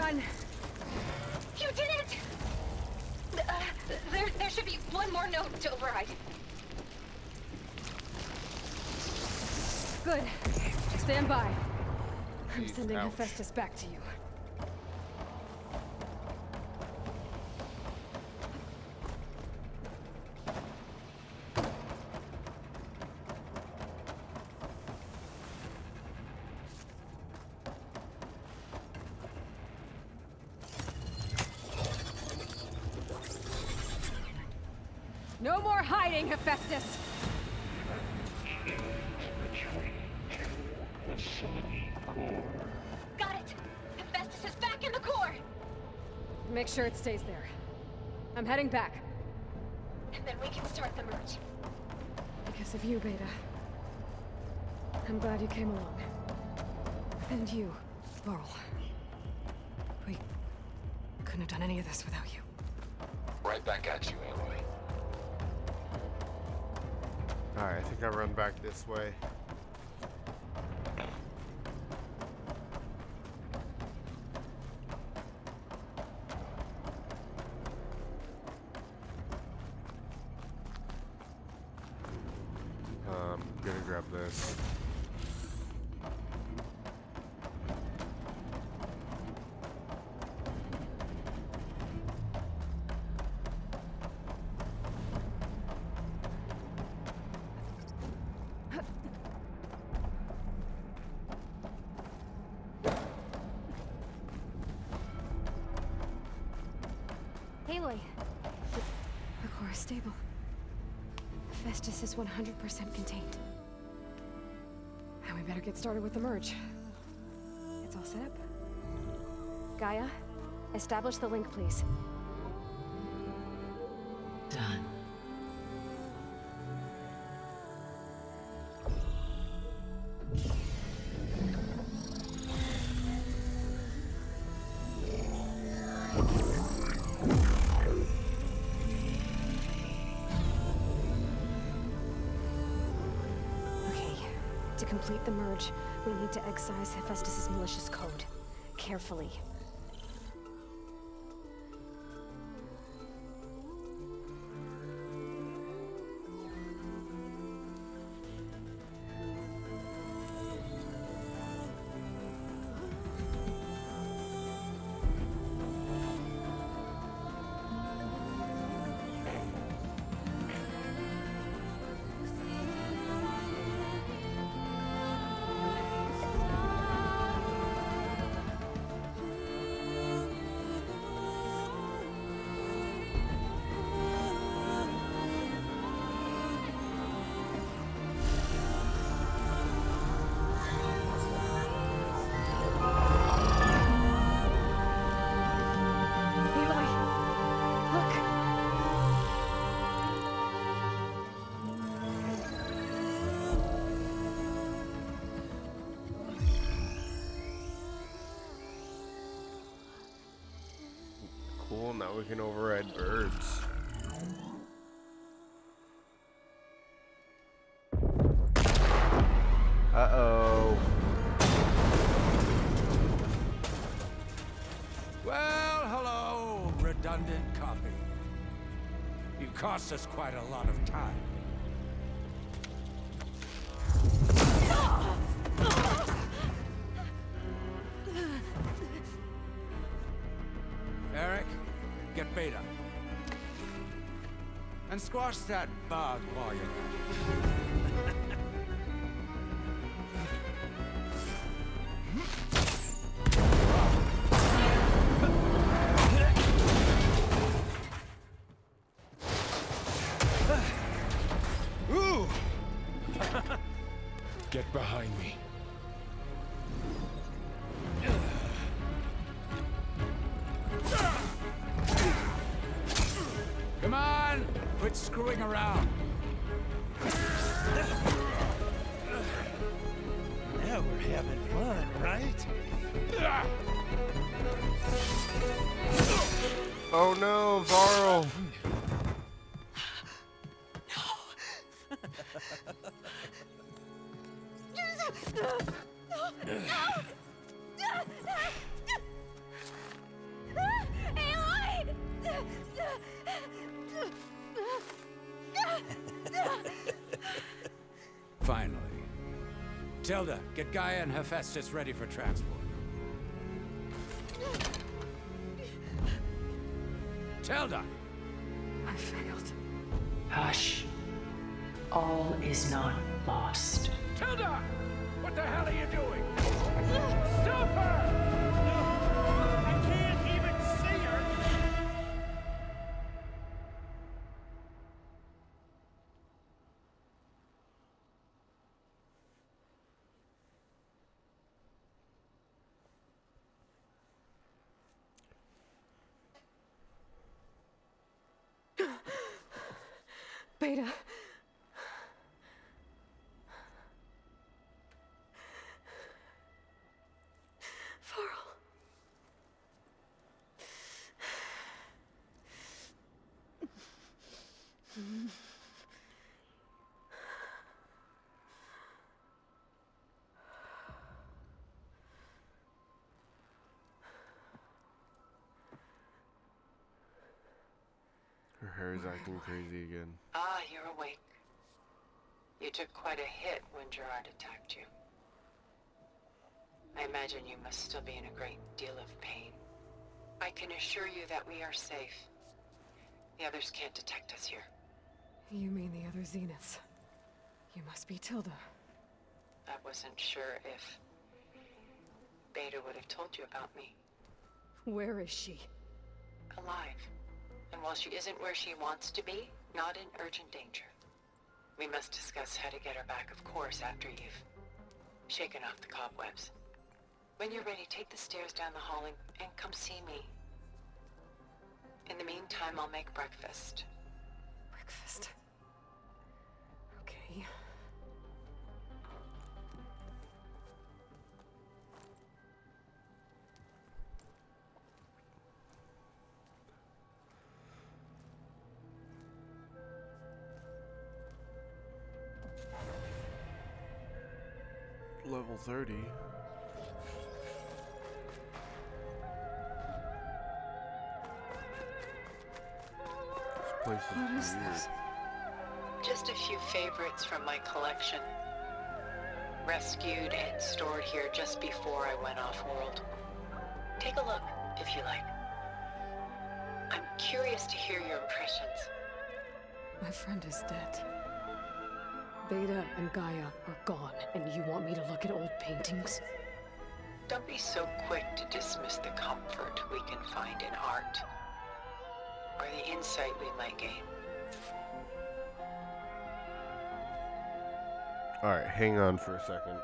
done. You did it! There should be one more note to override. Good. Stand by. I'm Jeez, sending ouch. Hephaestus back to you. No more hiding, Hephaestus! Got it! Hephaestus is back in the core! Make sure it stays there. I'm heading back. And then we can start the merge. Because of you, Beta. I'm glad you came along. And you, Varl. We couldn't have done any of this without you. Right back at you, Aloy. Alright, I think I run back this way. Gonna grab this. Aloy, the core is stable. Hephaestus is 100% contained. And we better get started with the merge. It's all set up. Gaia, establish the link, please. Done. To complete the merge, we need to excise Hephaestus' malicious code. Carefully. Cool, now we can override birds. Uh-oh. Well, hello, redundant copy. You cost us quite a lot of time. Eric, get Beta. And squash that bug while you're at it. Ooh! Get behind me. Come on! Quit screwing around. Now we're having fun, right? Oh no, Varl! Finally. Tilda, get Gaia and Hephaestus ready for transport. Tilda! I failed. Hush. All is not lost. Tilda! What the hell are you doing? Stop her! I can't even see her! Beta. Varl. Her hair is acting crazy again. Ah, you're awake. You took quite a hit when Gerard attacked you. I imagine you must still be in a great deal of pain. I can assure you that we are safe. The others can't detect us here. You mean the other Zeniths? You must be Tilda. I wasn't sure if Beta would have told you about me. Where is she? Alive. And while she isn't where she wants to be, not in urgent danger. We must discuss how to get her back, of course, after you've shaken off the cobwebs. When you're ready, take the stairs down the hall and come see me. In the meantime, I'll make breakfast. Breakfast. Okay. Level 30. This place is What is weird. this? Just a few favorites from my collection. Rescued and stored here just before I went off-world. Take a look, if you like. I'm curious to hear your impressions. My friend is dead. Beta and Gaia are gone, and you want me to look at old paintings? Don't be so quick to dismiss the comfort we can find in art, or the insight we might gain. Alright, hang on for a second.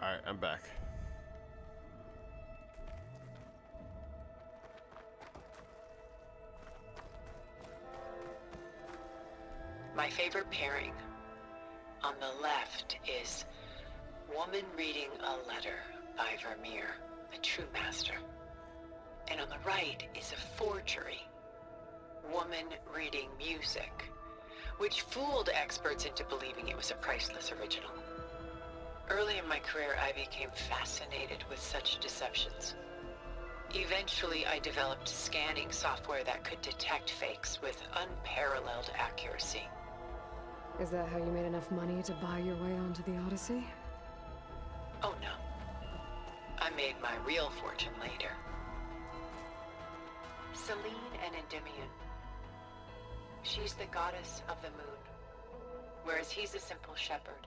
Alright, I'm back. My favorite pairing. On the left is Woman Reading a Letter by Vermeer, a true master. And on the right is a forgery, Woman Reading Music, which fooled experts into believing it was a priceless original. Early in my career, I became fascinated with such deceptions. Eventually, I developed scanning software that could detect fakes with unparalleled accuracy. Is that how you made enough money to buy your way onto the Odyssey? Oh no. I made my real fortune later. Selene and Endymion. She's the goddess of the moon, whereas he's a simple shepherd.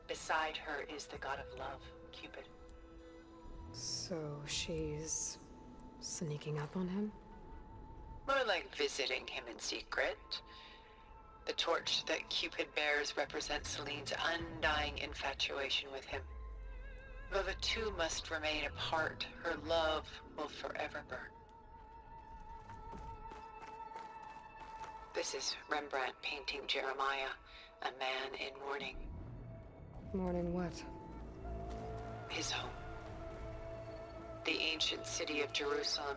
Beside her is the god of love, Cupid. So she's sneaking up on him? More like visiting him in secret. The torch that Cupid bears represents Selene's undying infatuation with him. Though the two must remain apart, her love will forever burn. This is Rembrandt painting Jeremiah, a man in mourning. Mourning what? His home. The ancient city of Jerusalem.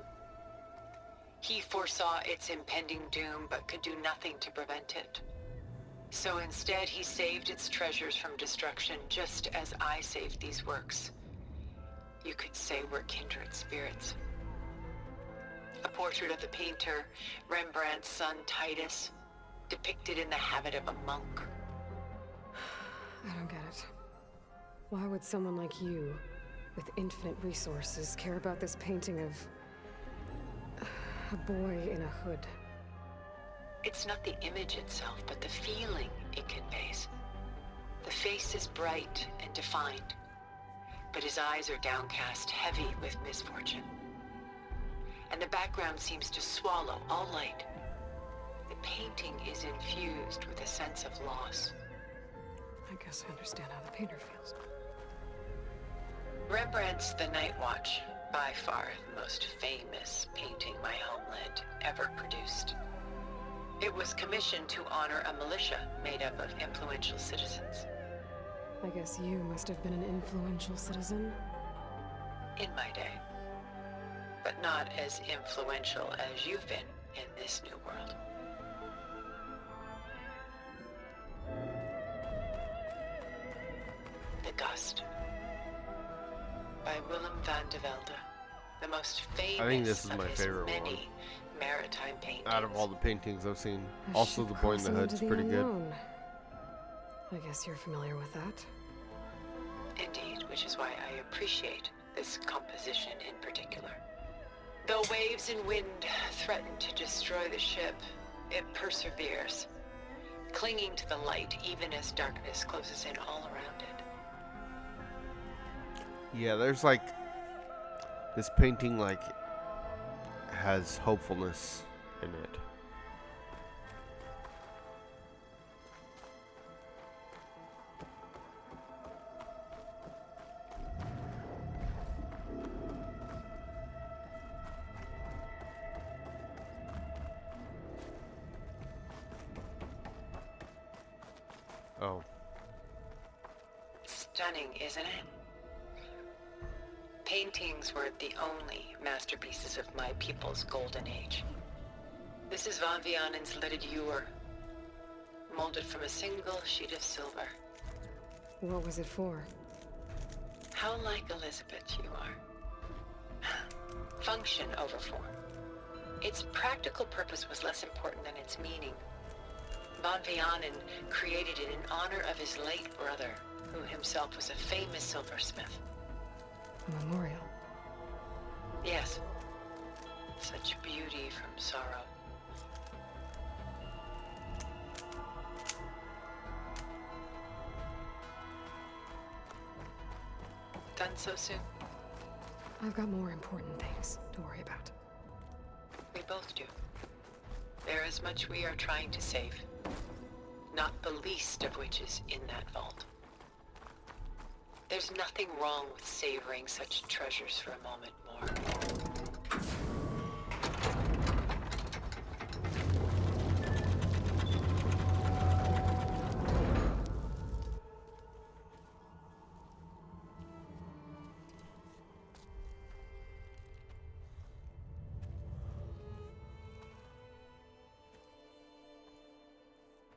He foresaw its impending doom, but could do nothing to prevent it. So instead, he saved its treasures from destruction, just as I saved these works. You could say we're kindred spirits. A portrait of the painter, Rembrandt's son Titus, depicted in the habit of a monk. I don't get it. Why would someone like you, with infinite resources, care about this painting of a boy in a hood? It's not the image itself, but the feeling it conveys. The face is bright and defined, but his eyes are downcast, heavy with misfortune. And the background seems to swallow all light. The painting is infused with a sense of loss. I guess I understand how the painter feels. Rembrandt's The Night Watch, by far the most famous painting my homeland ever produced. It was commissioned to honor a militia made up of influential citizens. I guess you must have been an influential citizen? In my day. But not as influential as you've been in this new world. The Gust. By Willem van de Velde, the most famous I think this is of my his favorite one. many maritime paintings. Out of all the paintings I've seen. A Also, ship The Boy in the crossing Hood's into the pretty good. unknown. I guess you're familiar with that. Indeed, which is why I appreciate this composition in particular. Though waves and wind threaten to destroy the ship, it perseveres, clinging to the light even as darkness closes in all around it. Yeah, there's like this painting like has hopefulness in it. Oh. Stunning, isn't it? Paintings were the only masterpieces of my people's golden age. This is Van Vianen's Lidded Ewer, molded from a single sheet of silver. What was it for? How like Elizabeth you are. Function over form. Its practical purpose was less important than its meaning. Van Vianen created it in honor of his late brother, who himself was a famous silversmith. A memorial. Yes. Such beauty from sorrow. Done so soon? I've got more important things to worry about. We both do. There is much we are trying to save. Not the least of which is in that vault. There's nothing wrong with savoring such treasures for a moment more.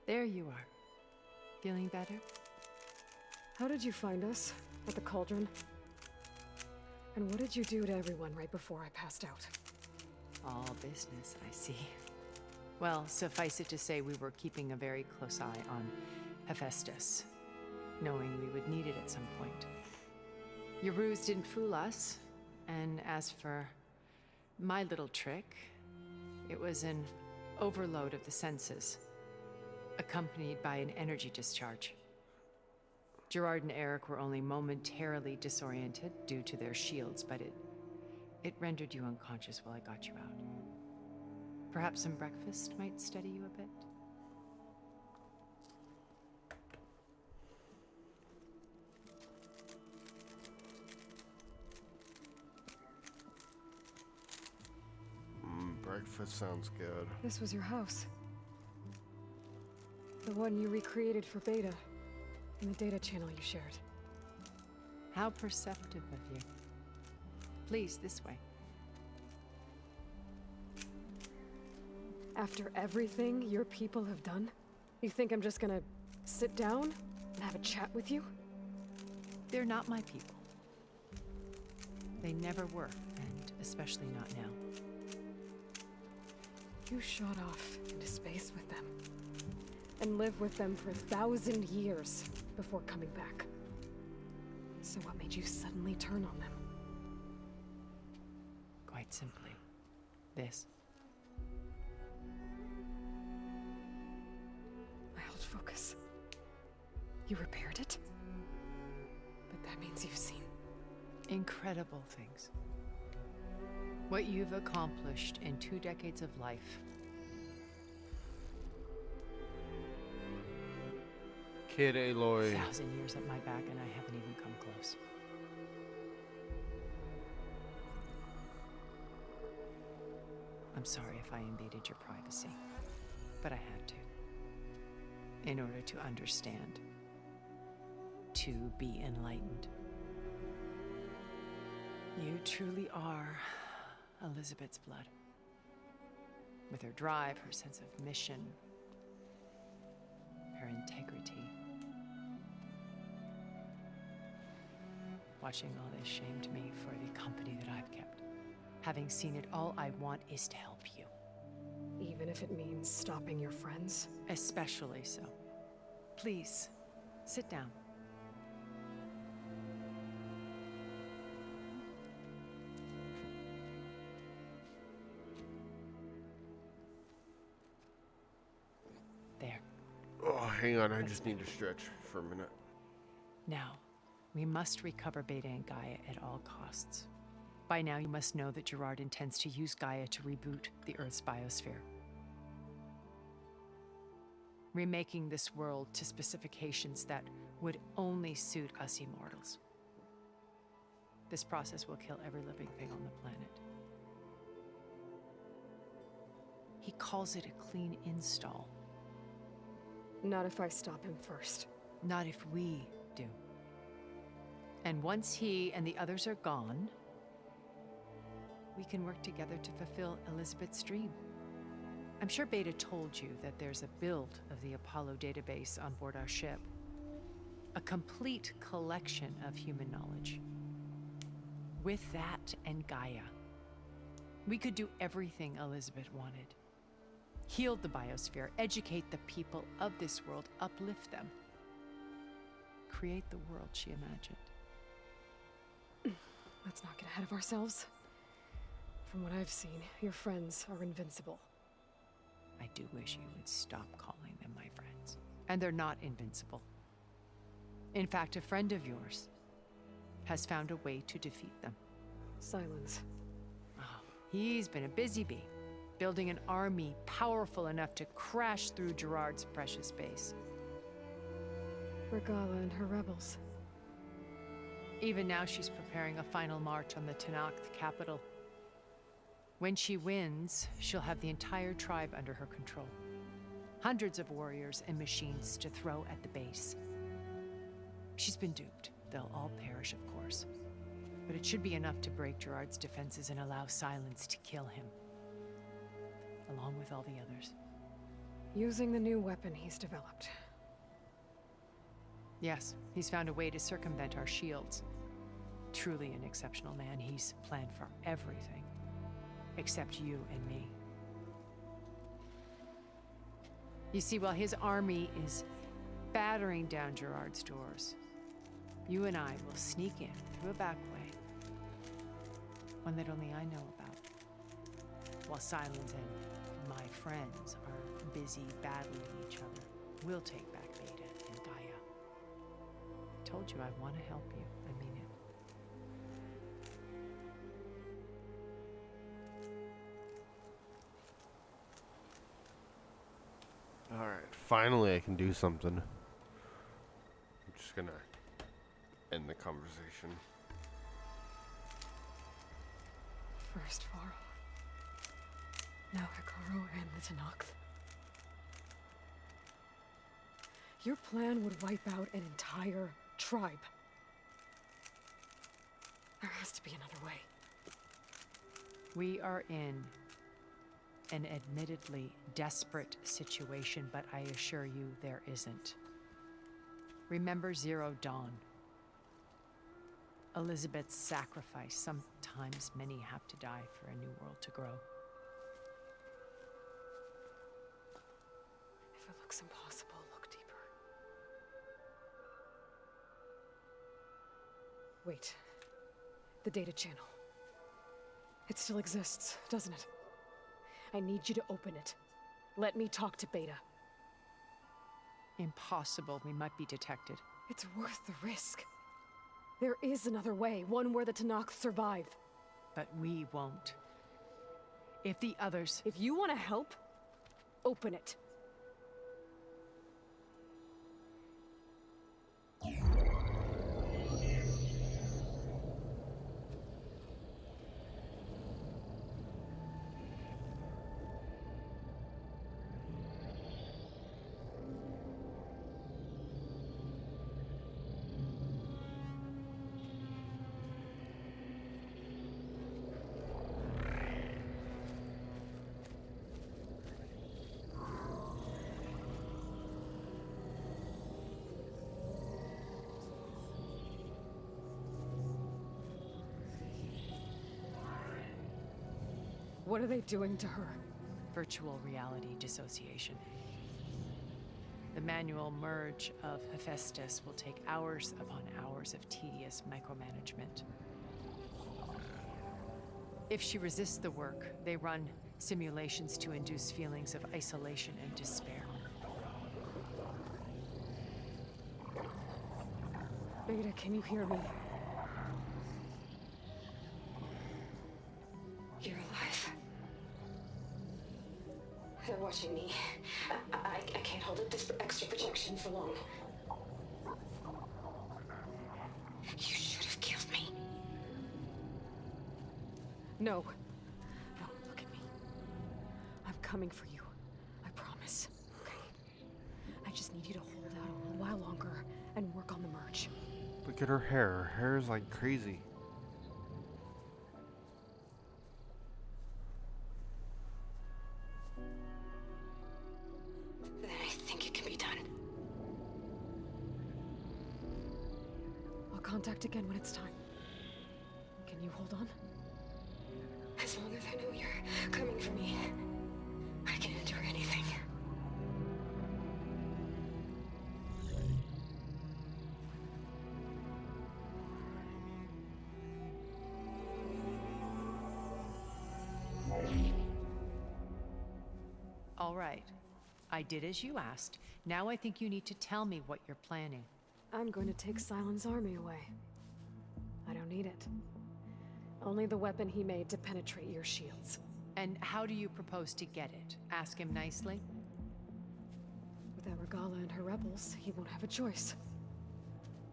There you are. Feeling better? How did you find us? At the cauldron? And what did you do to everyone right before I passed out? All business, I see. Well, suffice it to say we were keeping a very close eye on Hephaestus, knowing we would need it at some point. Your ruse didn't fool us, and as for my little trick, it was an overload of the senses, accompanied by an energy discharge. Gerard and Eric were only momentarily disoriented due to their shields, but it rendered you unconscious while I got you out. Perhaps some breakfast might steady you a bit? Breakfast sounds good. This was your house. The one you recreated for Beta, in the data channel you shared. How perceptive of you. Please, this way. After everything your people have done, you think I'm just gonna sit down and have a chat with you? They're not my people. They never were, and especially not now. You shot off into space with them, and lived with them for 1,000 years before coming back. So what made you suddenly turn on them? Quite simply, this. My old focus. You repaired it? But that means you've seen incredible things. What you've accomplished in 2 decades of life. Kid Aloy. 1,000 years at my back, and I haven't even come close. I'm sorry if I invaded your privacy, but I had to. In order to understand. To be enlightened. You truly are Elizabeth's blood. With her drive, her sense of mission, her integrity. Watching all this shamed me for the company that I've kept. Having seen it, all I want is to help you. even if it means stopping your friends? Especially so. Please, sit down. There. Oh, hang on, I just need to stretch for a minute. Now, we must recover Beta and Gaia at all costs. By now, you must know that Gerard intends to use Gaia to reboot the Earth's biosphere. Remaking this world to specifications that would only suit us immortals. This process will kill every living thing on the planet. He calls it a clean install. Not if I stop him first. Not if we do. And once he and the others are gone, we can work together to fulfill Elizabeth's dream. I'm sure Beta told you that there's a build of the Apollo database on board our ship. A complete collection of human knowledge. With that and Gaia, we could do everything Elizabeth wanted. Heal the biosphere, educate the people of this world, uplift them. Create the world she imagined. Let's not get ahead of ourselves. From what I've seen, your friends are invincible. I do wish you would stop calling them my friends. And they're not invincible. In fact, a friend of yours has found a way to defeat them. Silence. Oh, he's been a busy bee, building an army powerful enough to crash through Gerard's precious base. Regala and her rebels. Even now, she's preparing a final march on the Tenakth capital. When she wins, she'll have the entire tribe under her control. Hundreds of warriors and machines to throw at the base. She's been duped. They'll all perish, of course. But it should be enough to break Gerard's defenses and allow Silence to kill him. Along with all the others. Using the new weapon he's developed. Yes, he's found a way to circumvent our shields. Truly an exceptional man. He's planned for everything. Except you and me. You see, while his army is battering down Gerard's doors, you and I will sneak in through a back way. One that only I know about. While Silence and my friends are busy battling each other, we'll take back Beta and Gaia. I told you I want to help you. I mean it. Alright, finally I can do something. I'm just gonna end the conversation. First, Varl. Now Hekarro and the Tenakth. Your plan would wipe out an entire tribe. There has to be another way. We are in an admittedly desperate situation, but I assure you there isn't. Remember Zero Dawn. Elizabeth's sacrifice. Sometimes many have to die for a new world to grow. If it looks impossible, look deeper. Wait. The data channel. It still exists, doesn't it? I need you to open it. Let me talk to Beta. Impossible. We might be detected. It's worth the risk. There is another way, one where the Tenakth survive. But we won't. If the others... If you want to help, open it. What are they doing to her? Virtual reality dissociation. The manual merge of Hephaestus will take hours upon hours of tedious micromanagement. If she resists the work, they run simulations to induce feelings of isolation and despair. Beta, can you hear me? You're alive. They're watching me. I can't hold up this extra protection for long. You should have killed me. No. No, look at me. I'm coming for you. I promise. Okay? I just need you to hold out a little while longer and work on the merge. Look at her hair. Her hair is like crazy. Then I think it can be done. I'll contact again when it's time. Can you hold on? As long as I know you're coming for me, I can endure anything. All right. I did as you asked. Now I think you need to tell me what you're planning. I'm going to take Sylens' army away. I don't need it. Only the weapon he made to penetrate your shields. And how do you propose to get it? Ask him nicely? Without Regala and her rebels, he won't have a choice.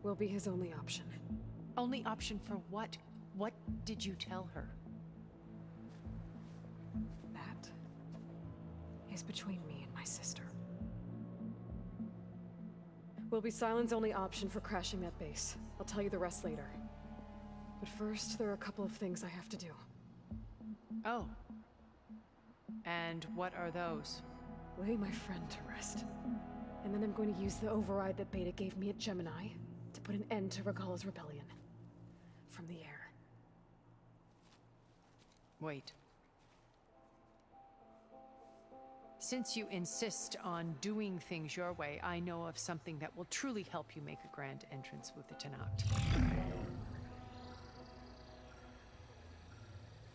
We'll be his only option. Only option for what? What did you tell her? That is between me and my sister. We'll be Sylens' only option for crashing that base. I'll tell you the rest later. But first, there are a couple of things I have to do. Oh. And what are those? Lay my friend to rest. And then I'm going to use the override that Beta gave me at Gemini to put an end to Regala's rebellion. From the air. Wait. Since you insist on doing things your way, I know of something that will truly help you make a grand entrance with the Tenakth.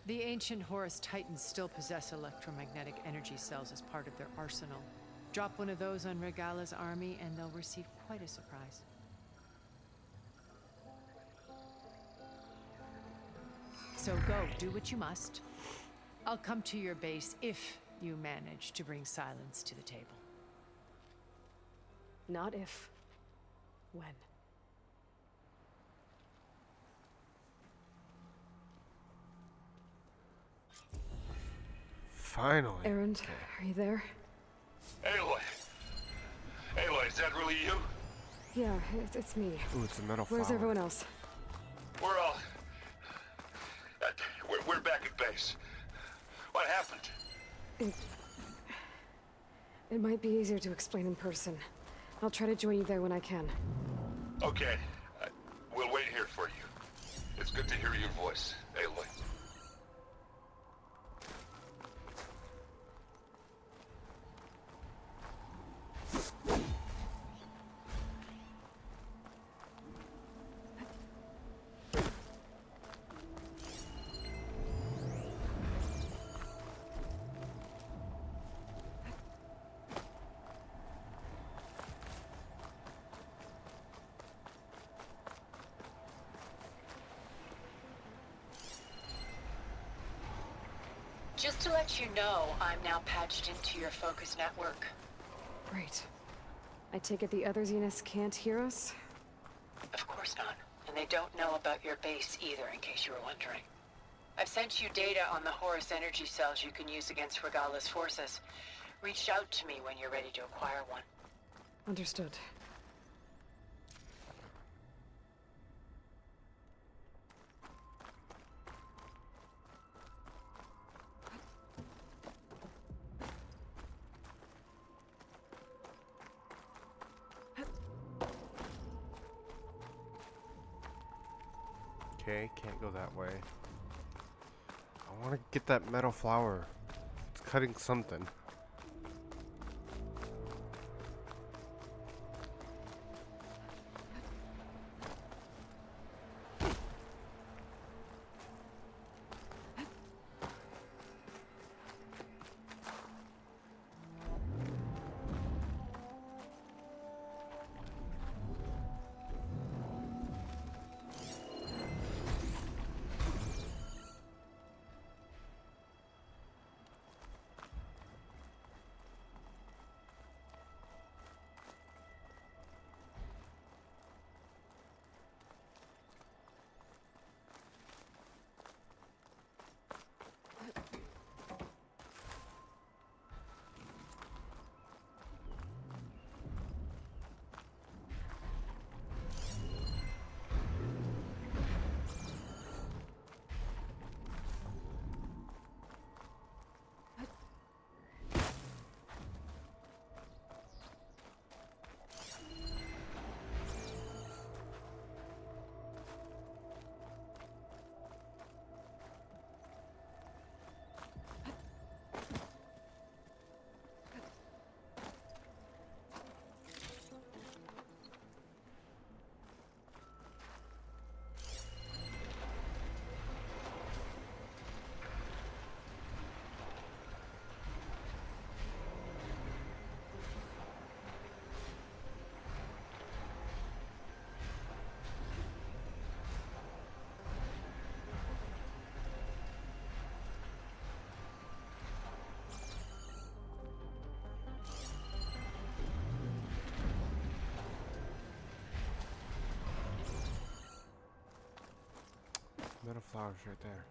The ancient Horus Titans still possess electromagnetic energy cells as part of their arsenal. Drop one of those on Regala's army and they'll receive quite a surprise. So go, do what you must. I'll come to your base if you manage to bring Sylens to the table. Not if. When. Finally. Erend, are you there? Aloy! Aloy, is that really you? Yeah, it's me. Ooh, it's a metal Where's flower. everyone else? We're all... we're back at base. What happened? It might be easier to explain in person. I'll try to join you there when I can. Okay. We'll wait here for you. It's good to hear your voice, Aloy. Just to let you know, I'm now patched into your focus network. Great. I take it the other Zeniths can't hear us? Of course not. And they don't know about your base either, in case you were wondering. I've sent you data on the Horus energy cells you can use against Regala's forces. Reach out to me when you're ready to acquire one. Understood. Okay, can't go that way. I want to get that metal flower. It's cutting something. Metal flowers right there.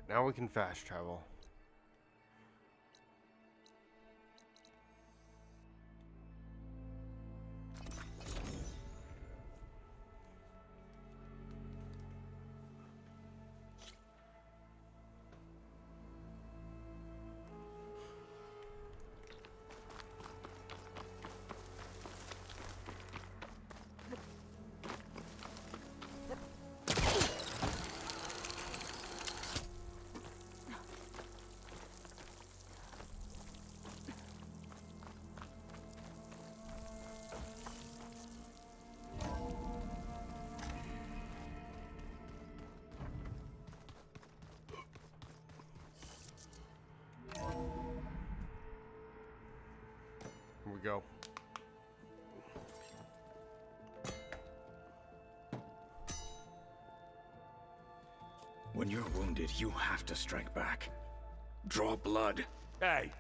now we can fast travel. Here we go. When you're wounded, you have to strike back. Draw blood. Hey,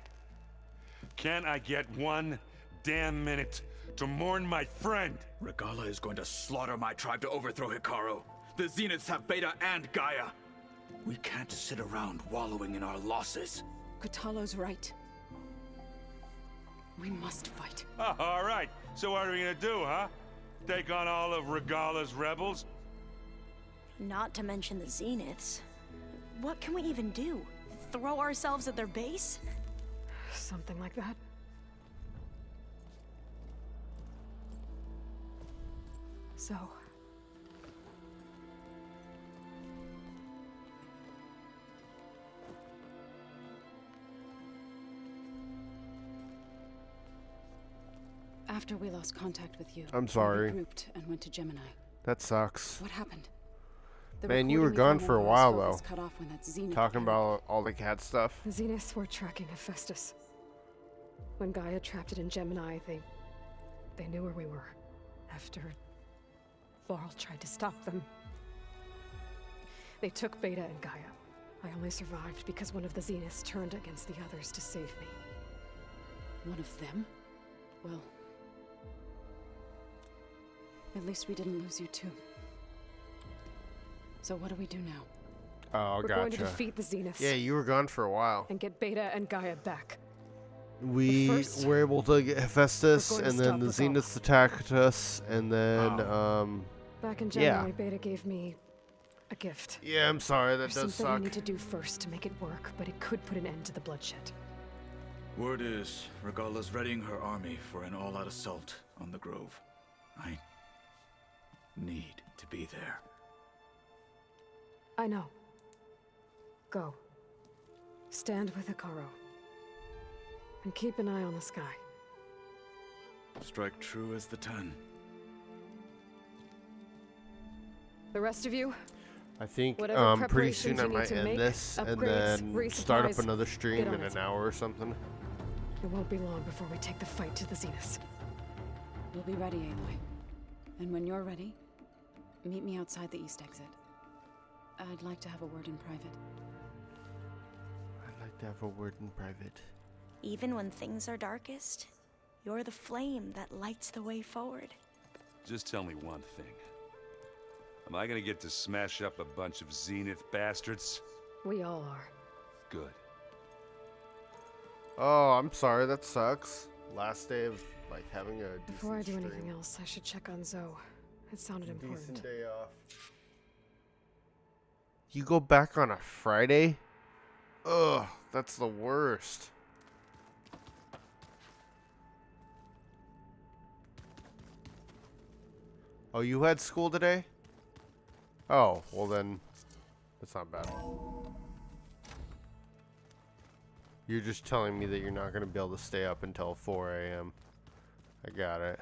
can't I get one damn minute to mourn my friend? Regala is going to slaughter my tribe to overthrow Hikaru. The Zeniths have Beta and Gaia. We can't sit around wallowing in our losses. Kotallo's right. We must fight. Oh, all right. So what are we gonna do, huh? Take on all of Regala's rebels? Not to mention the Zeniths. What can we even do? Throw ourselves at their base? Something like that. So... After we lost contact with you, I'm sorry. we regrouped and went to Gemini. That sucks. What happened? The Man, you were recording we gone found for a on while Roscoe though. was cut off when that Zenith Talking came. about all the cat stuff. The Zeniths were tracking Hephaestus. When Gaia trapped it in Gemini, they knew where we were. After Varl tried to stop them. They took Beta and Gaia. I only survived because one of the Zeniths turned against the others to save me. One of them? Well... at least we didn't lose you too. So what do we do now? Oh, We're gotcha. going to defeat the Zeniths. Yeah, you were gone for a while. And get Beta and Gaia back. We first, were able to get Hephaestus, we're going and to then the stop Regala. Zeniths attacked us, and then, Back in yeah. Gemini, Beta gave me a gift. Yeah, I'm sorry, that There's does something suck. we need to do first to make it work, but it could put an end to the bloodshed. Word is, Regala's readying her army for an all-out assault on the Grove. I need to be there. I know. Go. Stand with Hikaru. And keep an eye on the sky. Strike true as the 10. The rest of you, I think whatever pretty soon preparations I you need might to end make, this and upgrades, then start up resupplies, another stream get on in it. an hour or something. It won't be long before we take the fight to the Zeniths. We'll be ready, Aloy. And when you're ready, meet me outside the east exit. I'd like to have a word in private. I'd like to have a word in private. Even when things are darkest, you're the flame that lights the way forward. Just tell me one thing. Am I gonna get to smash up a bunch of Zenith bastards? We all are. Good. Oh, I'm sorry, that sucks. Last day of, like, having a decent Before I do stream. anything else, I should check on Zoe. It sounded important. Decent day off. You go back on a Friday? Ugh, that's the worst. Oh, you had school today? Oh, well then, that's not bad. You're just telling me that you're not going to be able to stay up until 4 a.m. I got it.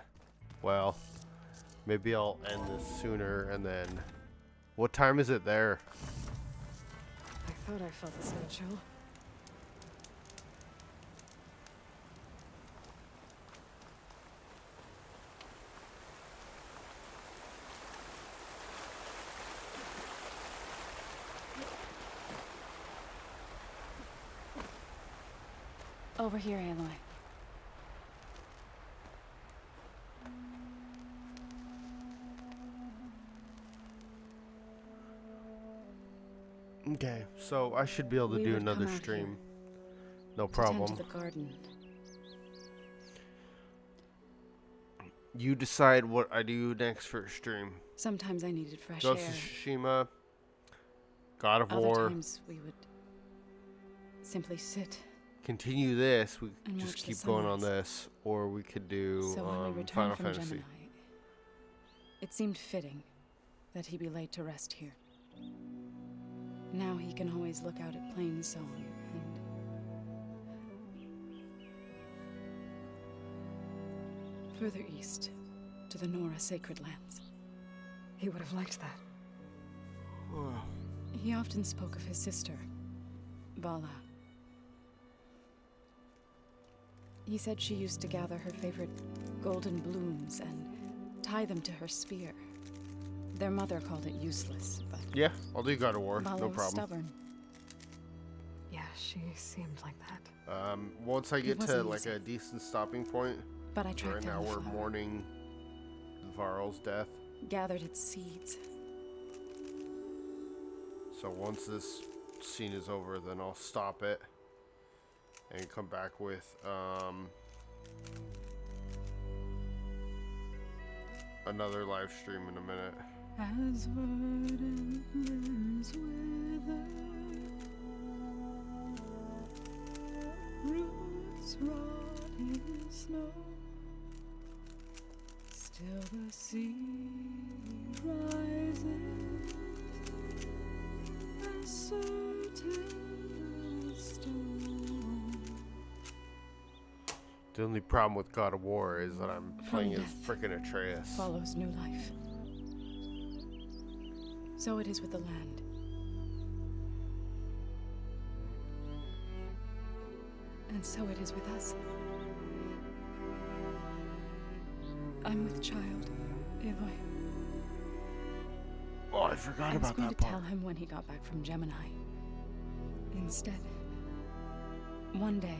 Well, maybe I'll end this sooner and then... What time is it there? I thought I felt the sun chill. Over here, Aloy. Okay, so I should be able to We do would another come out stream. here No to tend problem. to the garden. You decide what I do next for a stream. Sometimes I needed fresh Ghost air. of Tsushima, God of Other War. times we would simply sit. Continue this. We And just watch the keep going on sunrise. this, or we could do So when we returned Final from Fantasy. Gemini, it seemed fitting that he be laid to rest here. Now he can always look out at Plain Song and further east to the Nora Sacred Lands. He would have liked that. He often spoke of his sister, Bala. He said she used to gather her favorite golden blooms and tie them to her spear. Their mother called it useless, but Yeah, I'll do God of War. Bala No was problem. stubborn. Yeah, she seemed like that. Once I It get to wasn't like easy. a decent stopping point. But I right tracked now down the we're flower. mourning Varl's death. Gathered its seeds. So once this scene is over, then I'll stop it and come back with another live stream in a minute. As verdant limbs wither, roots rot in snow, still the seed rises, as certain as stone. The only problem with God of War is that I'm playing as death frickin' Atreus. Follows new life. So it is with the land. And so it is with us. I'm with child, Aloy. Oh, I forgot I was about going that to part. tell him when he got back from Gemini. Instead, one day,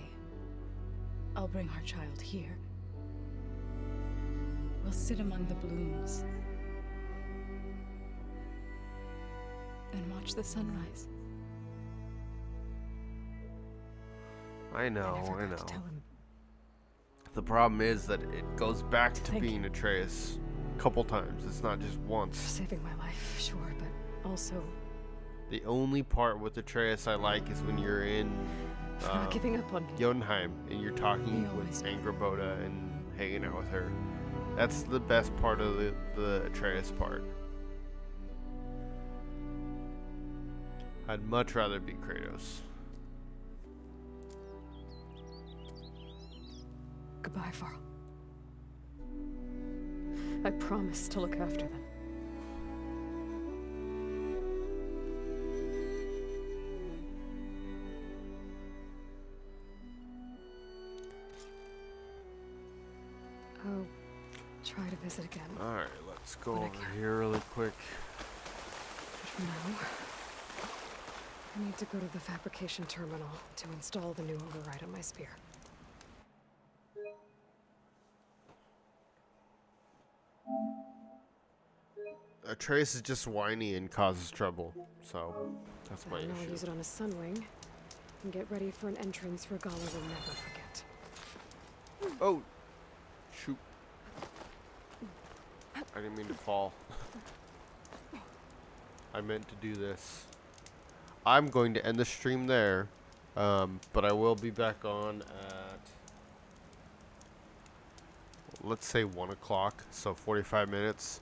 I'll bring our child here. We'll sit among the blooms and watch the sunrise. I know, never I got to know. tell him. The problem is that it goes back to Thank being Atreus a couple times. It's not just once. Saving my life, sure, but also The only part with Atreus I like is when you're in for not giving up on me. Jotunheim and you're talking with Angrboda and hanging out with her. That's the best part of the Atreus part. I'd much rather be Kratos. Goodbye, Varl. I promise to look after them. I'll try to visit again. Alright, let's go When I over can. here really quick. But for now, I need to go to the fabrication terminal to install the new override on my spear. Atreus is just whiny and causes trouble, so that's my Then I'll issue. use it on a sunwing and get ready for an entrance Regala will never forget. Oh, shoot. I didn't mean to fall. I meant to do this. I'm going to end the stream there, but I will be back on at, let's say 1 o'clock, so 45 minutes.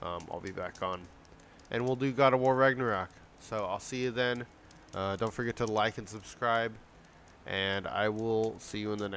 I'll be back on. And we'll do God of War Ragnarok. So I'll see you then. Don't forget to like and subscribe. And I will see you in the next